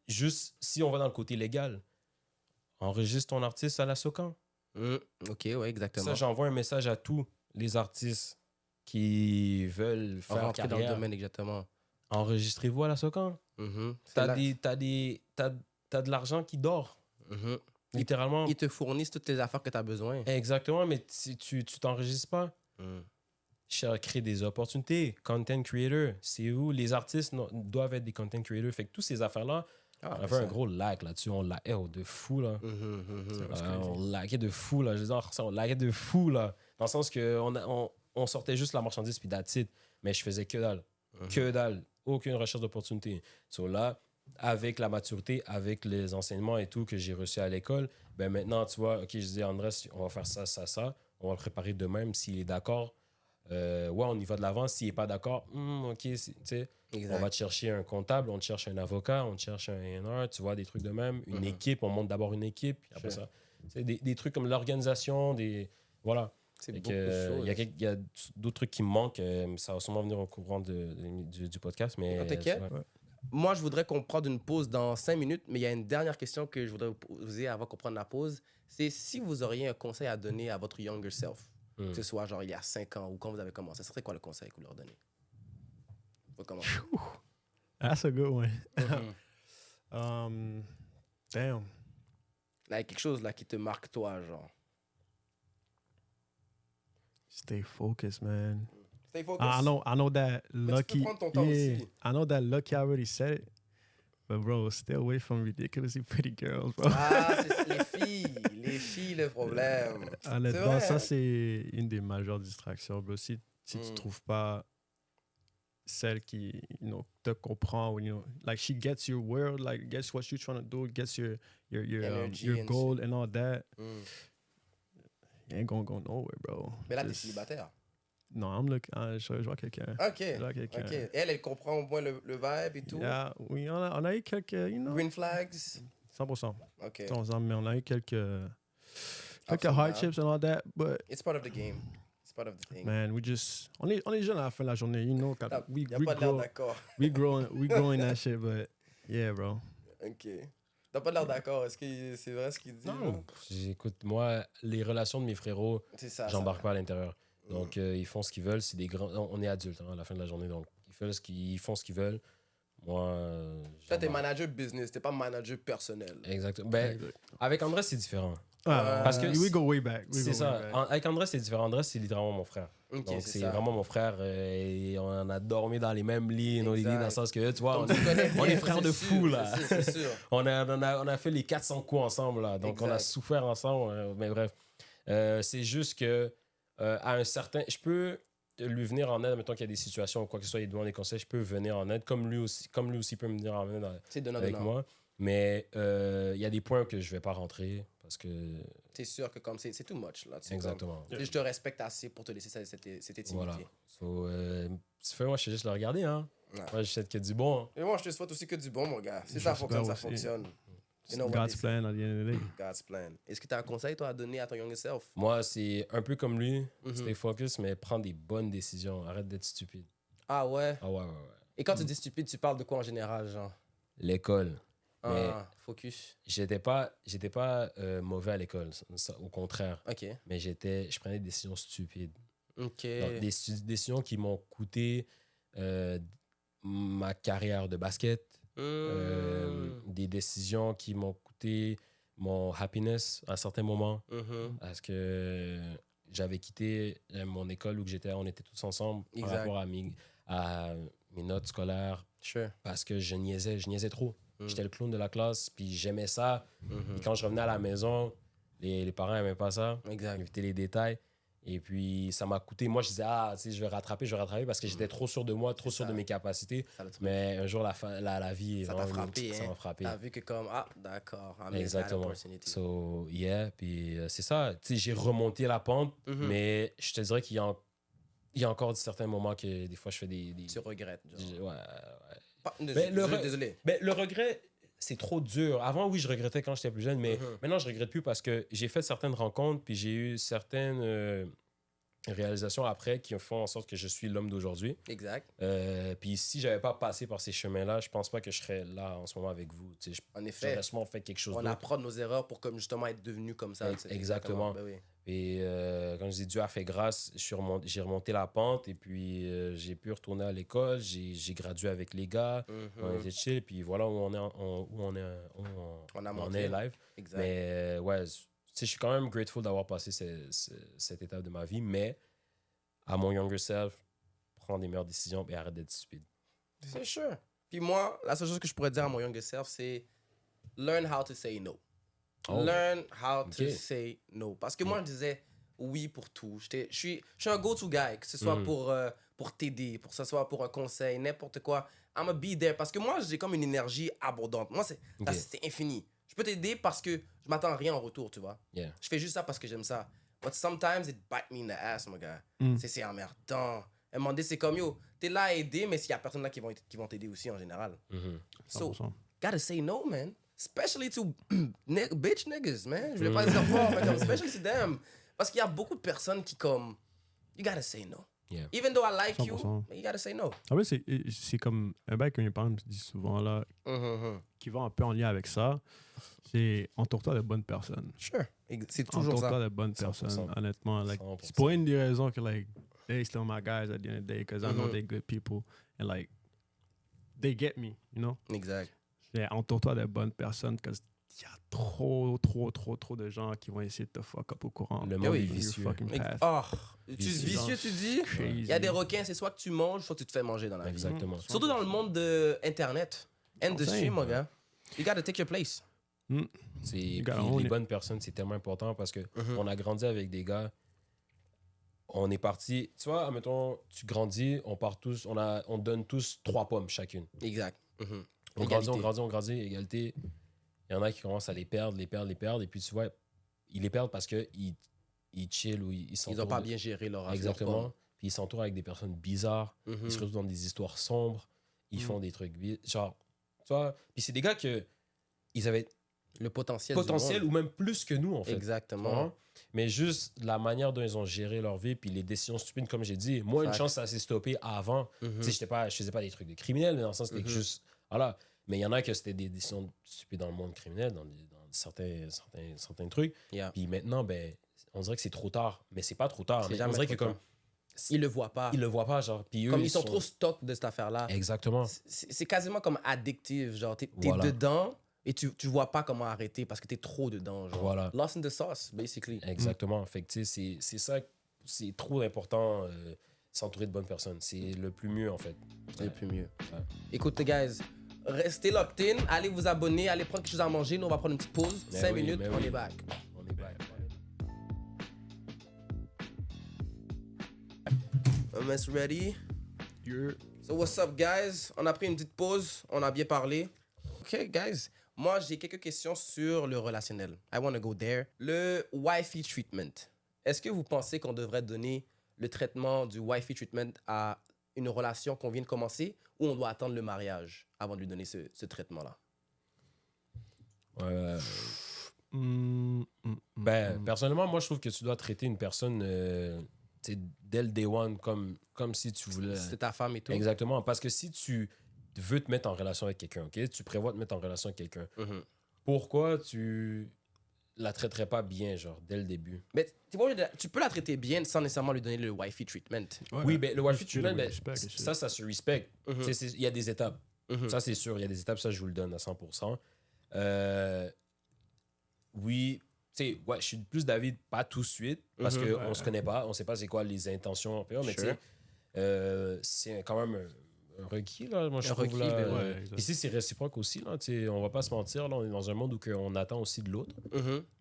juste si on va dans le côté légal, enregistre ton artiste à la SOCAN. OK, ouais, exactement. Ça, j'envoie un message à tous les artistes qui veulent faire rentrer carrière. dans le domaine, exactement. Enregistrez-vous à la SOCAN. T'as de l'argent qui dort. Littéralement. Ils te fournissent toutes les affaires que tu as besoin. Exactement, mais si tu t'enregistres pas. Créer des opportunités. Content creator, c'est où les artistes doivent être des content creators. Fait que toutes ces affaires-là, on avait un gros lag là-dessus. On laguait de fou, là. On laguait de fou, là. Je veux dire, on laguait de fou, là. Dans le sens qu'on on sortait juste la marchandise puis that's it. Mais je faisais que dalle. Que dalle. Aucune recherche d'opportunité. So là, avec la maturité, avec les enseignements et tout que j'ai reçus à l'école, ben maintenant, tu vois, OK, je dis à Andrés, on va faire ça, ça, ça. On va le préparer de même s'il est d'accord. Ouais, on y va de l'avant. S'il n'est pas d'accord, OK, tu sais, on va te chercher un comptable, on te cherche un avocat, on te cherche un A&R, tu vois, des trucs de même. Une équipe, on monte d'abord une équipe, puis après ça. Des trucs comme l'organisation, voilà. C'est beaucoup de choses. Il y a d'autres trucs qui me manquent. Ça va sûrement venir au courant du podcast, mais... T'inquiète. Ouais. Moi, je voudrais qu'on prenne une pause dans 5 minutes, mais il y a une dernière question que je voudrais vous poser avant qu'on prenne la pause. C'est si vous auriez un conseil à donner à votre younger self, que ce soit genre il y a 5 ans ou quand vous avez commencé, ce serait quoi le conseil que vous leur donnez? Faut commencer. That's a good one. Damn. Là, il y a quelque chose là qui te marque toi, genre. Stay focused, man. Stay focused. I know that Lucky. Tu peux prendre ton temps aussi. I know that Lucky already said it. But bro, stay away from ridiculously pretty girls, bro. Ah, c'est les filles, le problème. Honnêtement, ça c'est une des majeures distractions, bro. Si tu trouves pas celle qui, te comprend, ou, like she gets your world, like gets what you're trying to do, gets your goal and all that. You ain't gonna go nowhere, bro. Mais là, t'es célibataire. Non, I'm looking. Je vois quelqu'un. OK. Elle comprend au moins le vibe et tout. Yeah, oui, on a eu quelques, Green flags. 100%. OK. Mais on a eu quelques hardships and all that, but it's part of the game. It's part of the thing. Man, on est jeunes à la fin de la journée, we pas de l'air d'accord. we grow in that shit, but yeah, bro. OK. T'as pas l'air d'accord. Est-ce que c'est vrai ce qu'il dit? Non. Écoute, moi, les relations de mes frérots, j'embarque pas à l'intérieur. Donc, ils font ce qu'ils veulent. C'est des grands... On est adultes à la fin de la journée, donc ils font ce qu'ils veulent. Moi, toi, t'es manager business, t'es pas manager personnel. Exactement. Ben, avec Andrés, c'est différent. Parce que we go way back. C'est ça. Avec Andrés, c'est différent. Andrés, c'est littéralement mon frère. Okay, donc, c'est vraiment mon frère. Et on a dormi dans les mêmes lits, dans les lits, dans le sens que, tu vois, on est frères de fou, là. C'est sûr. on a fait les 400 coups ensemble, là. Donc, on a souffert ensemble. Mais bref, c'est juste que, à un certain... Je peux lui venir en aide, mettons qu'il y a des situations ou quoi que ce soit, il demande des conseils, je peux venir en aide, comme lui aussi peut me venir en aide avec moi. Mais il y a des points que je vais pas rentrer parce que... T'es sûr que comme c'est too much, là. Exactement. Je te respecte assez pour te laisser cette intimité. Voilà. Moi, je sais juste le regarder, hein. Ouais. Moi, je sais qu'il y a du bon. Hein. Et moi, je te souhaite aussi que du bon, mon gars. Si ça fonctionne, ça fonctionne. God's plan at the end of the day. God's plan. Est-ce que tu as un conseil, toi, à donner à ton younger self? Moi, c'est un peu comme lui. Stay focus, mais prends des bonnes décisions. Arrête d'être stupide. Ah ouais? Ah ouais. Et quand tu dis stupide, tu parles de quoi en général, genre? L'école. Mais focus. J'étais pas mauvais à l'école, au contraire. OK. Mais je prenais des décisions stupides. OK. Donc, des décisions qui m'ont coûté ma carrière de basket. Des décisions qui m'ont coûté mon happiness à un certain moment. Parce que j'avais quitté mon école où on était tous ensemble par rapport à mes notes scolaires. Sure. Parce que je niaisais trop. J'étais le clown de la classe, puis j'aimais ça. Et quand je revenais à la maison, les parents n'aimaient pas ça. Exact. Ils évitaient les détails. Et puis, ça m'a coûté. Moi, je disais, tu sais, je vais rattraper parce que j'étais trop sûr de moi, trop sûr de mes capacités. Mais un jour, la vie, ça t'a frappé. Ça m'a frappé. T'as vu que comme, d'accord, exactement. So, yeah, puis c'est ça. Tu sais, j'ai remonté la pente, mais je te dirais qu'il y a encore certains moments que des fois, je fais des... Tu regrettes. Ouais. Désolé. Mais le regret, c'est trop dur. Avant, oui, je regrettais quand j'étais plus jeune, mais maintenant, je regrette plus parce que j'ai fait certaines rencontres, puis j'ai eu certaines réalisations après qui font en sorte que je suis l'homme d'aujourd'hui. Exact. Puis si j'avais pas passé par ces chemins-là, je pense pas que je serais là en ce moment avec vous. En effet. J'aurais sûrement fait quelque chose d'autre. On apprend de nos erreurs pour comme justement être devenu comme ça. Exactement. Ben oui. Et quand je dis Dieu a fait grâce, j'ai remonté la pente et puis j'ai pu retourner à l'école. J'ai gradué avec les gars. On était chill. Puis voilà où on est live. Exact. Mais ouais, je suis quand même grateful d'avoir passé cette étape de ma vie. Mais à mon younger self, prends des meilleures décisions et arrête d'être stupide. C'est sûr. Puis moi, la seule chose que je pourrais dire à mon younger self, c'est learn how to say no. Learn how to say no. Parce que moi, je disais oui pour tout. Je suis un go-to guy, que ce soit pour t'aider, pour que ce soit pour un conseil, n'importe quoi. I'm a be there. Parce que moi, j'ai comme une énergie abondante. Moi, c'est infini. Je peux t'aider parce que je m'attends à rien en retour, tu vois. Yeah. Je fais juste ça parce que j'aime ça. But sometimes it bite me in the ass, mon gars. C'est emmerdant. À un moment donné, c'est comme, yo, t'es là à aider, mais s'il y a personne là qui vont t'aider aussi en général. So, gotta say no, man. Especially to bitch niggas, man. Je voulais pas dire fort, mais comme, especially to them. Parce qu'il y a beaucoup de personnes qui, comme, you gotta say no. Yeah. Even though I like 100%. you gotta say no. Ah oui, c'est comme un bail que mes parents me disent souvent, là, qui va un peu en lien avec ça. C'est entoure-toi de bonnes personnes. Sure. C'est toujours ça. Entoure-toi de bonnes personnes, 100%. honnêtement. Like, 100%. c'est pour une des raisons que, like, they still my guys at the end of the day, because I know they're good people, and, like, they get me, you know? Exact. Entoure-toi de bonnes personnes, parce qu'il y a trop de gens qui vont essayer de te fuck up au courant. Le monde est vicieux. Vicieux, tu dis? Il y a des requins, c'est soit que tu manges, soit que tu te fais manger dans la vie. Exactement. Surtout dans le monde de Internet. Industry, mon gars. You gotta take your place. Les bonnes personnes, c'est tellement important parce que on a grandi avec des gars. On est parti. Tu vois, admettons, tu grandis, on part tous, on donne tous 3 pommes chacune. Exact. On grandit, égalité. Il y en a qui commencent à les perdre. Et puis, tu vois, ils les perdent parce qu'ils chill ou ils s'entourent. Ils n'ont pas bien géré leur Exactement. Puis ils s'entourent avec des personnes bizarres. Ils se retrouvent dans des histoires sombres. Ils font des trucs genre, tu vois. Puis c'est des gars que ils avaient le potentiel ou même plus que nous, en fait. Exactement. Mais juste la manière dont ils ont géré leur vie, puis les décisions stupides, comme j'ai dit. Moi, une chance, ça s'est stoppé avant. Tu sais, je faisais pas des trucs de criminels, mais dans le sens, c'était juste... Voilà. Mais il y en a que c'était des décisions stupides dans le monde criminel, dans certains trucs. Yeah. Puis maintenant, ben, on dirait que c'est trop tard. Mais c'est pas trop tard. Mais on dirait que comme... Ils le voient pas. Ils le voient pas, genre. Puis eux, comme ils sont trop stock de cette affaire-là. Exactement. C'est quasiment comme addictif. Genre, t'es dedans et tu vois pas comment arrêter parce que t'es trop dedans. Genre. Voilà. Lost in the sauce, basically. Exactement. Fait que, tu sais, c'est ça. C'est trop important, s'entourer de bonnes personnes. C'est le plus mieux, en fait. C'est le plus mieux. Ouais. Écoutez, guys, restez locked in. Allez vous abonner. Allez prendre quelque chose à manger. Nous, on va prendre une petite pause. 5 minutes, on est back. On est back. Almost ready? Yeah. So what's up, guys? On a pris une petite pause. On a bien parlé. OK, guys. Moi, j'ai quelques questions sur le relationnel. I want to go there. Le wifey treatment. Est-ce que vous pensez qu'on devrait donner le traitement du wifey treatment à une relation qu'on vient de commencer ou on doit attendre le mariage avant de lui donner ce traitement-là? Personnellement, moi, je trouve que tu dois traiter une personne dès le day one comme si tu voulais... C'est ta femme et tout. Exactement. Parce que si tu veux te mettre en relation avec quelqu'un, ok, tu prévois te mettre en relation avec quelqu'un, pourquoi tu la traiterais pas bien, genre, dès le début? Mais tu peux la traiter bien sans nécessairement lui donner le wifey treatment. Ouais, oui, mais le wifey treatment, ça se respecte. Mm-hmm. Il y a des étapes. Ça, c'est sûr. Il y a des étapes, ça, je vous le donne à 100%. Oui, tu sais, ouais, je suis plus d'avis pas tout de suite parce qu'on se connaît pas, on sait pas c'est quoi les intentions, mais tu sais, c'est quand même un requis, là, moi, je trouve. Ici, c'est réciproque aussi, là, tu sais, on va pas se mentir, là, on est dans un monde où on attend aussi de l'autre.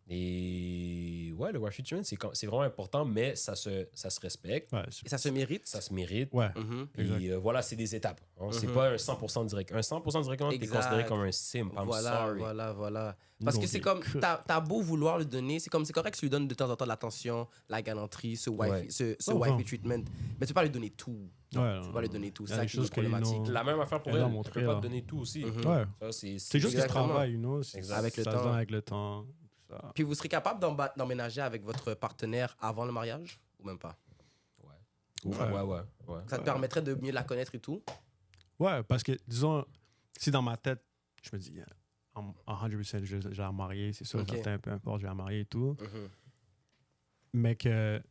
Et ouais, le wife treatment, c'est vraiment important, mais ça se respecte, Ouais, Et ça se mérite. ça se mérite. ouais. Mhm. Puis voilà, c'est des étapes. Hein. C'est Mhm. pas un 100% direct. Un 100% direct, t'es Exact. considéré comme un simp. I'm sorry. Voilà. Parce Ils que ont c'est des comme, queues. t'as beau vouloir le donner, c'est correct que tu lui donnes de temps en temps de l'attention, la galanterie, ce Ouais. wifey Ouais. treatment, mais tu peux pas lui donner tout. Ouais, Tu peux pas lui donner tout. il y C'est a ça des qui est choses que, problématique. La même affaire pour Elle elle. a Elle montré, peut pas là. te donner tout aussi. Mhm. Ouais. Ça, C'est juste du Exactement. travail, you know. Avec le ça temps. vient avec le temps. tout ça. Puis vous serez capable d'emménager avec votre partenaire avant le mariage ou même pas? Ouais. Ça te permettrait de mieux la connaître et tout? Ouais, parce que, disons, si dans ma tête, je me dis, yeah, I'm 100%, je vais la marier, c'est sûr, Ok. certain, peu importe, je vais la marier et tout. Mhm. Mais que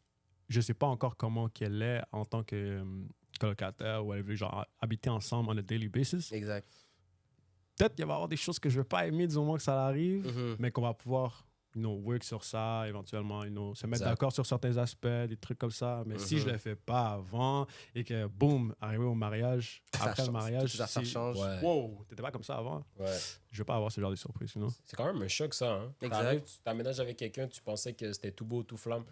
je sais pas encore comment qu'elle est en tant que colocataire ou elle veut genre habiter ensemble on a daily basis. Exact. Peut-être qu'il va y avoir des choses que je vais pas aimer du moment que ça arrive, Mhm. mais qu'on va pouvoir work sur ça éventuellement, se mettre Exact. d'accord sur certains aspects, des trucs comme ça. Mais si je Mhm. le fais pas avant et que boum, arrivé au mariage, Ça après le change, mariage, tout ça c'est- change. Ouais. wow, t'étais pas comme ça avant. Ouais. Je vais pas avoir ce genre de surprise, sinon. C'est quand même un choc, ça. Hein. Exact. T'arrives, tu t'aménages avec quelqu'un, tu pensais que c'était tout beau, tout flamme.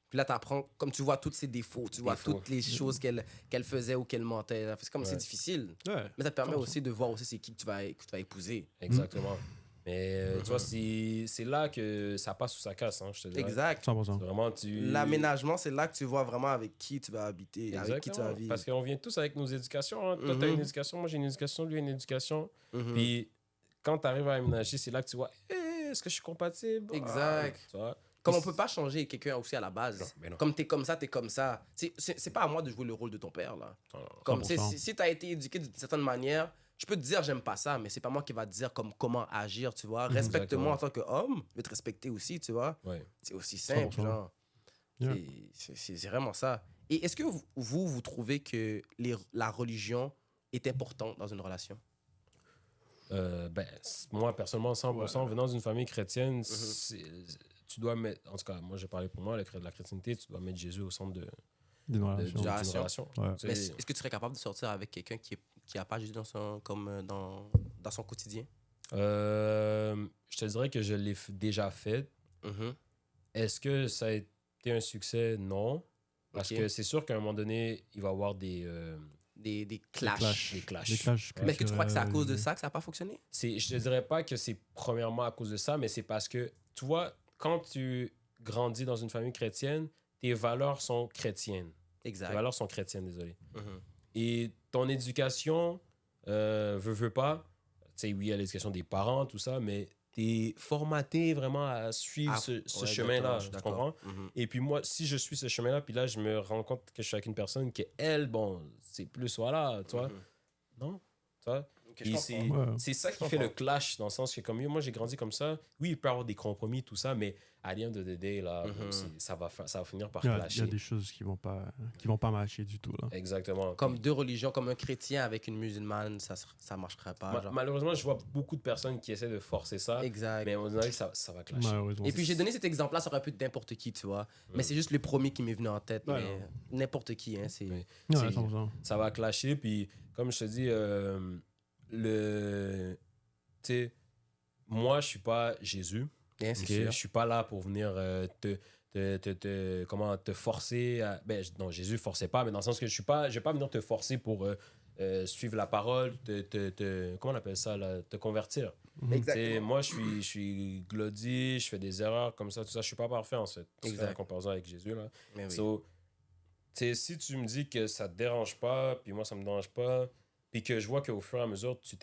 Puis là, tu apprends, comme tu vois tous ses défauts, tu vois Défauts. toutes les choses qu'elle faisait ou qu'elle mentait. là. C'est comme c'est Ouais. difficile. Ouais. Mais ça te permet 100%. aussi de voir aussi c'est qui que tu vas épouser. Exactement. Mais tu vois, c'est là que ça passe ou ça casse, hein, je te dirais. Exact. 100%. C'est vraiment, tu... L'aménagement, c'est là que tu vois vraiment avec qui tu vas habiter, avec qui tu vas Exactement. vivre. Parce qu'on vient tous avec nos éducations. Hein. Toi, t'as une éducation, moi j'ai une éducation, lui a une éducation. Mhm. Puis quand tu arrives à aménager, c'est là que tu vois, est-ce que je suis compatible? Exact. Tu vois? Comme on peut pas changer quelqu'un aussi à la base. Non, mais non. Comme t'es comme ça, t'es comme ça. C'est pas à moi de jouer le rôle de ton père, là. Non, non. Comme, tu sais, 100%. si t'as été éduqué d'une certaine manière, je peux te dire j'aime pas ça, mais c'est pas moi qui va te dire comment agir, tu vois. Respecte-moi en tant qu'homme, je vais te respecter aussi, tu vois. Ouais. C'est aussi simple, 100%. genre. Yeah. C'est vraiment ça. Et est-ce que vous trouvez que la religion est importante dans une relation? Moi, personnellement, 100%, venant d'une famille chrétienne, tu dois mettre, en tout cas, moi j'ai parlé pour moi, la chrétienté, tu dois mettre Jésus au centre D'une d'une relation. relation. Ouais. Tu Mais sais, est-ce que tu serais capable de sortir avec quelqu'un qui a pas Jésus dans son quotidien? je te dirais que je l'ai déjà fait. Mhm. Est-ce que ça a été un succès? Non. Parce Ok. que c'est sûr qu'à un moment donné, il va y avoir des Clashs. Des clashs. Des clashs Mais est-ce que tu crois que c'est à cause de culturels. ça que ça n'a pas fonctionné? Je te dirais pas que c'est premièrement à cause de ça, mais c'est parce que, tu vois, quand tu grandis dans une famille chrétienne, tes valeurs sont chrétiennes. Tes Exact. valeurs sont chrétiennes, désolé. Mhm. Et ton éducation, veut pas, tu sais, oui, il y a l'éducation des parents, tout ça, mais t'es formaté vraiment à suivre ce ouais, chemin-là, exactement, je suis tu d'accord. comprends? Mhm. Et puis moi, si je suis ce chemin-là, puis là, je me rends compte que je suis avec une personne qui, elle, bon, c'est plus, voilà, tu vois? Mhm. Non? Tu vois? Ok, je Puis comprends. Ouais. c'est ça qui Je fait le comprends. clash, dans le sens que, comme moi, j'ai grandi comme ça. Oui, il peut y avoir des compromis, tout ça, mais à the end of the day, là, Mhm. ça va finir par Il y a clasher. des choses qui vont pas matcher du tout, là. Exactement. Comme Puis, deux religions, comme un chrétien avec une musulmane, ça marcherait pas. genre. malheureusement, je vois beaucoup de personnes qui essaient de forcer ça, Exact. mais on dirait que ça va clasher. Malheureusement. Et puis j'ai donné cet exemple-là, ça aurait pu être n'importe qui, tu vois. Mais c'est juste le premier qui m'est venu en tête. Ouais, mais n'importe qui, hein, c'est... Oui. Ouais, c'est- 100%. Ça va clasher, puis comme je te dis, tu sais, moi, je suis pas Jésus. Bien Ok, sûr. je suis pas là pour venir te forcer à... non, Jésus forçait pas, mais dans le sens que je vais pas venir te forcer pour suivre la parole, comment on appelle ça, là, te convertir. T'sais, moi, je suis glody, je fais des erreurs comme ça, tout ça. Je suis pas parfait, en fait. C'est Exact. la comparaison avec Jésus, là. Mais oui. So, t'sais, si tu me dis que ça te dérange pas, puis moi, ça me dérange pas, puis que je vois qu'au fur et à mesure, tu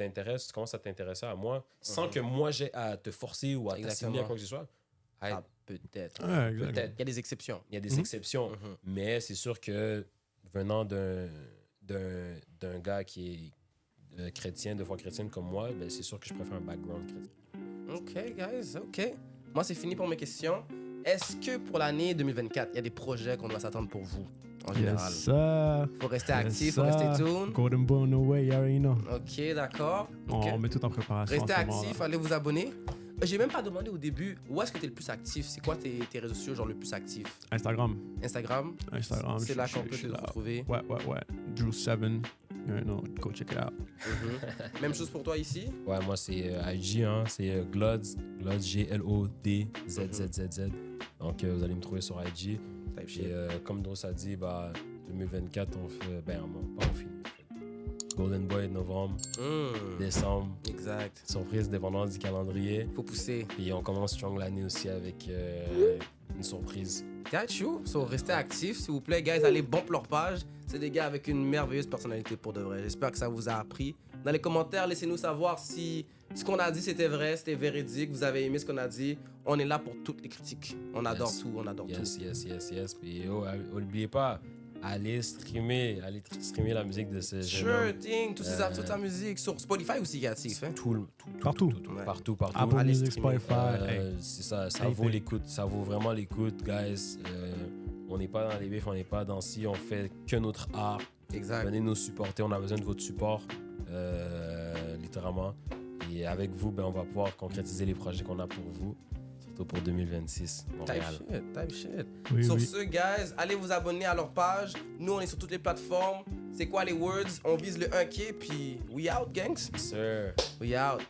commences à t'intéresser à moi, sans que moi, j'ai à te forcer ou à t'assimiler à quoi que ce soit. Ah, peut-être. Ouais, exact. Peut-être. Il y a des exceptions. Il y a des exceptions, Mhm. mais c'est sûr que venant d'un gars qui est chrétien, de foi chrétienne comme moi, ben, c'est sûr que je préfère un background chrétien. OK, guys, OK. Moi, c'est fini pour mes questions. Est-ce que pour l'année 2024, il y a des projets qu'on doit s'attendre pour vous, en général? Yes, sir. Faut rester Yes, actif, faut sir. rester tune. Golden Boy, no way, you already know. OK, d'accord. OK. On met tout en préparation. Restez en ce moment, actif, là. allez vous abonner. J'ai même pas demandé au début, où est-ce que tu es le plus actif? C'est quoi tes réseaux sociaux, genre le plus actif? Instagram. Instagram? Instagram. C'est là qu'on peut je suis te là. retrouver. Ouais. Drew7. You know, go check it out. Même chose pour toi ici? Ouais, moi, c'est IG, hein, c'est Glods, Glods, Glodzzzz. Donc, vous allez me trouver sur IG. Type Et shit. comme Dros a dit, 2024, on fait, on finit. Golden Boy, novembre, décembre. Exact. Surprise, dépendant du calendrier. Faut pousser. Et on commence strong l'année aussi avec une surprise. Got you. So, restez actifs, s'il vous plaît, guys. Allez bump leur page. C'est des gars avec une merveilleuse personnalité pour de vrai. J'espère que ça vous a appris. Dans les commentaires, laissez-nous savoir si ce qu'on a dit c'était vrai, c'était véridique, vous avez aimé ce qu'on a dit. On est là pour toutes les critiques. On adore tout, on adore tout. Yes. Puis n'oubliez pas, allez streamer la musique de ce jeune homme. Sure thing, toute sa musique sur Spotify aussi créatif. Hein? Partout. Partout. Apple Allez Music, streamer. Spotify. Hey. C'est ça Hey, vaut hey. l'écoute, ça vaut vraiment l'écoute, guys. On n'est pas dans les bifs, on n'est pas dans ci, on fait que notre art. Exact. Venez nous supporter, on a besoin de votre support, littéralement. Et avec vous, on va pouvoir concrétiser les projets qu'on a pour vous, surtout pour 2026, Montréal. Type shit. Oui, Sur oui. ce, guys, allez vous abonner à leur page. Nous, on est sur toutes les plateformes. C'est quoi les words? On vise le 1K, puis we out, gangs. Sir. We out.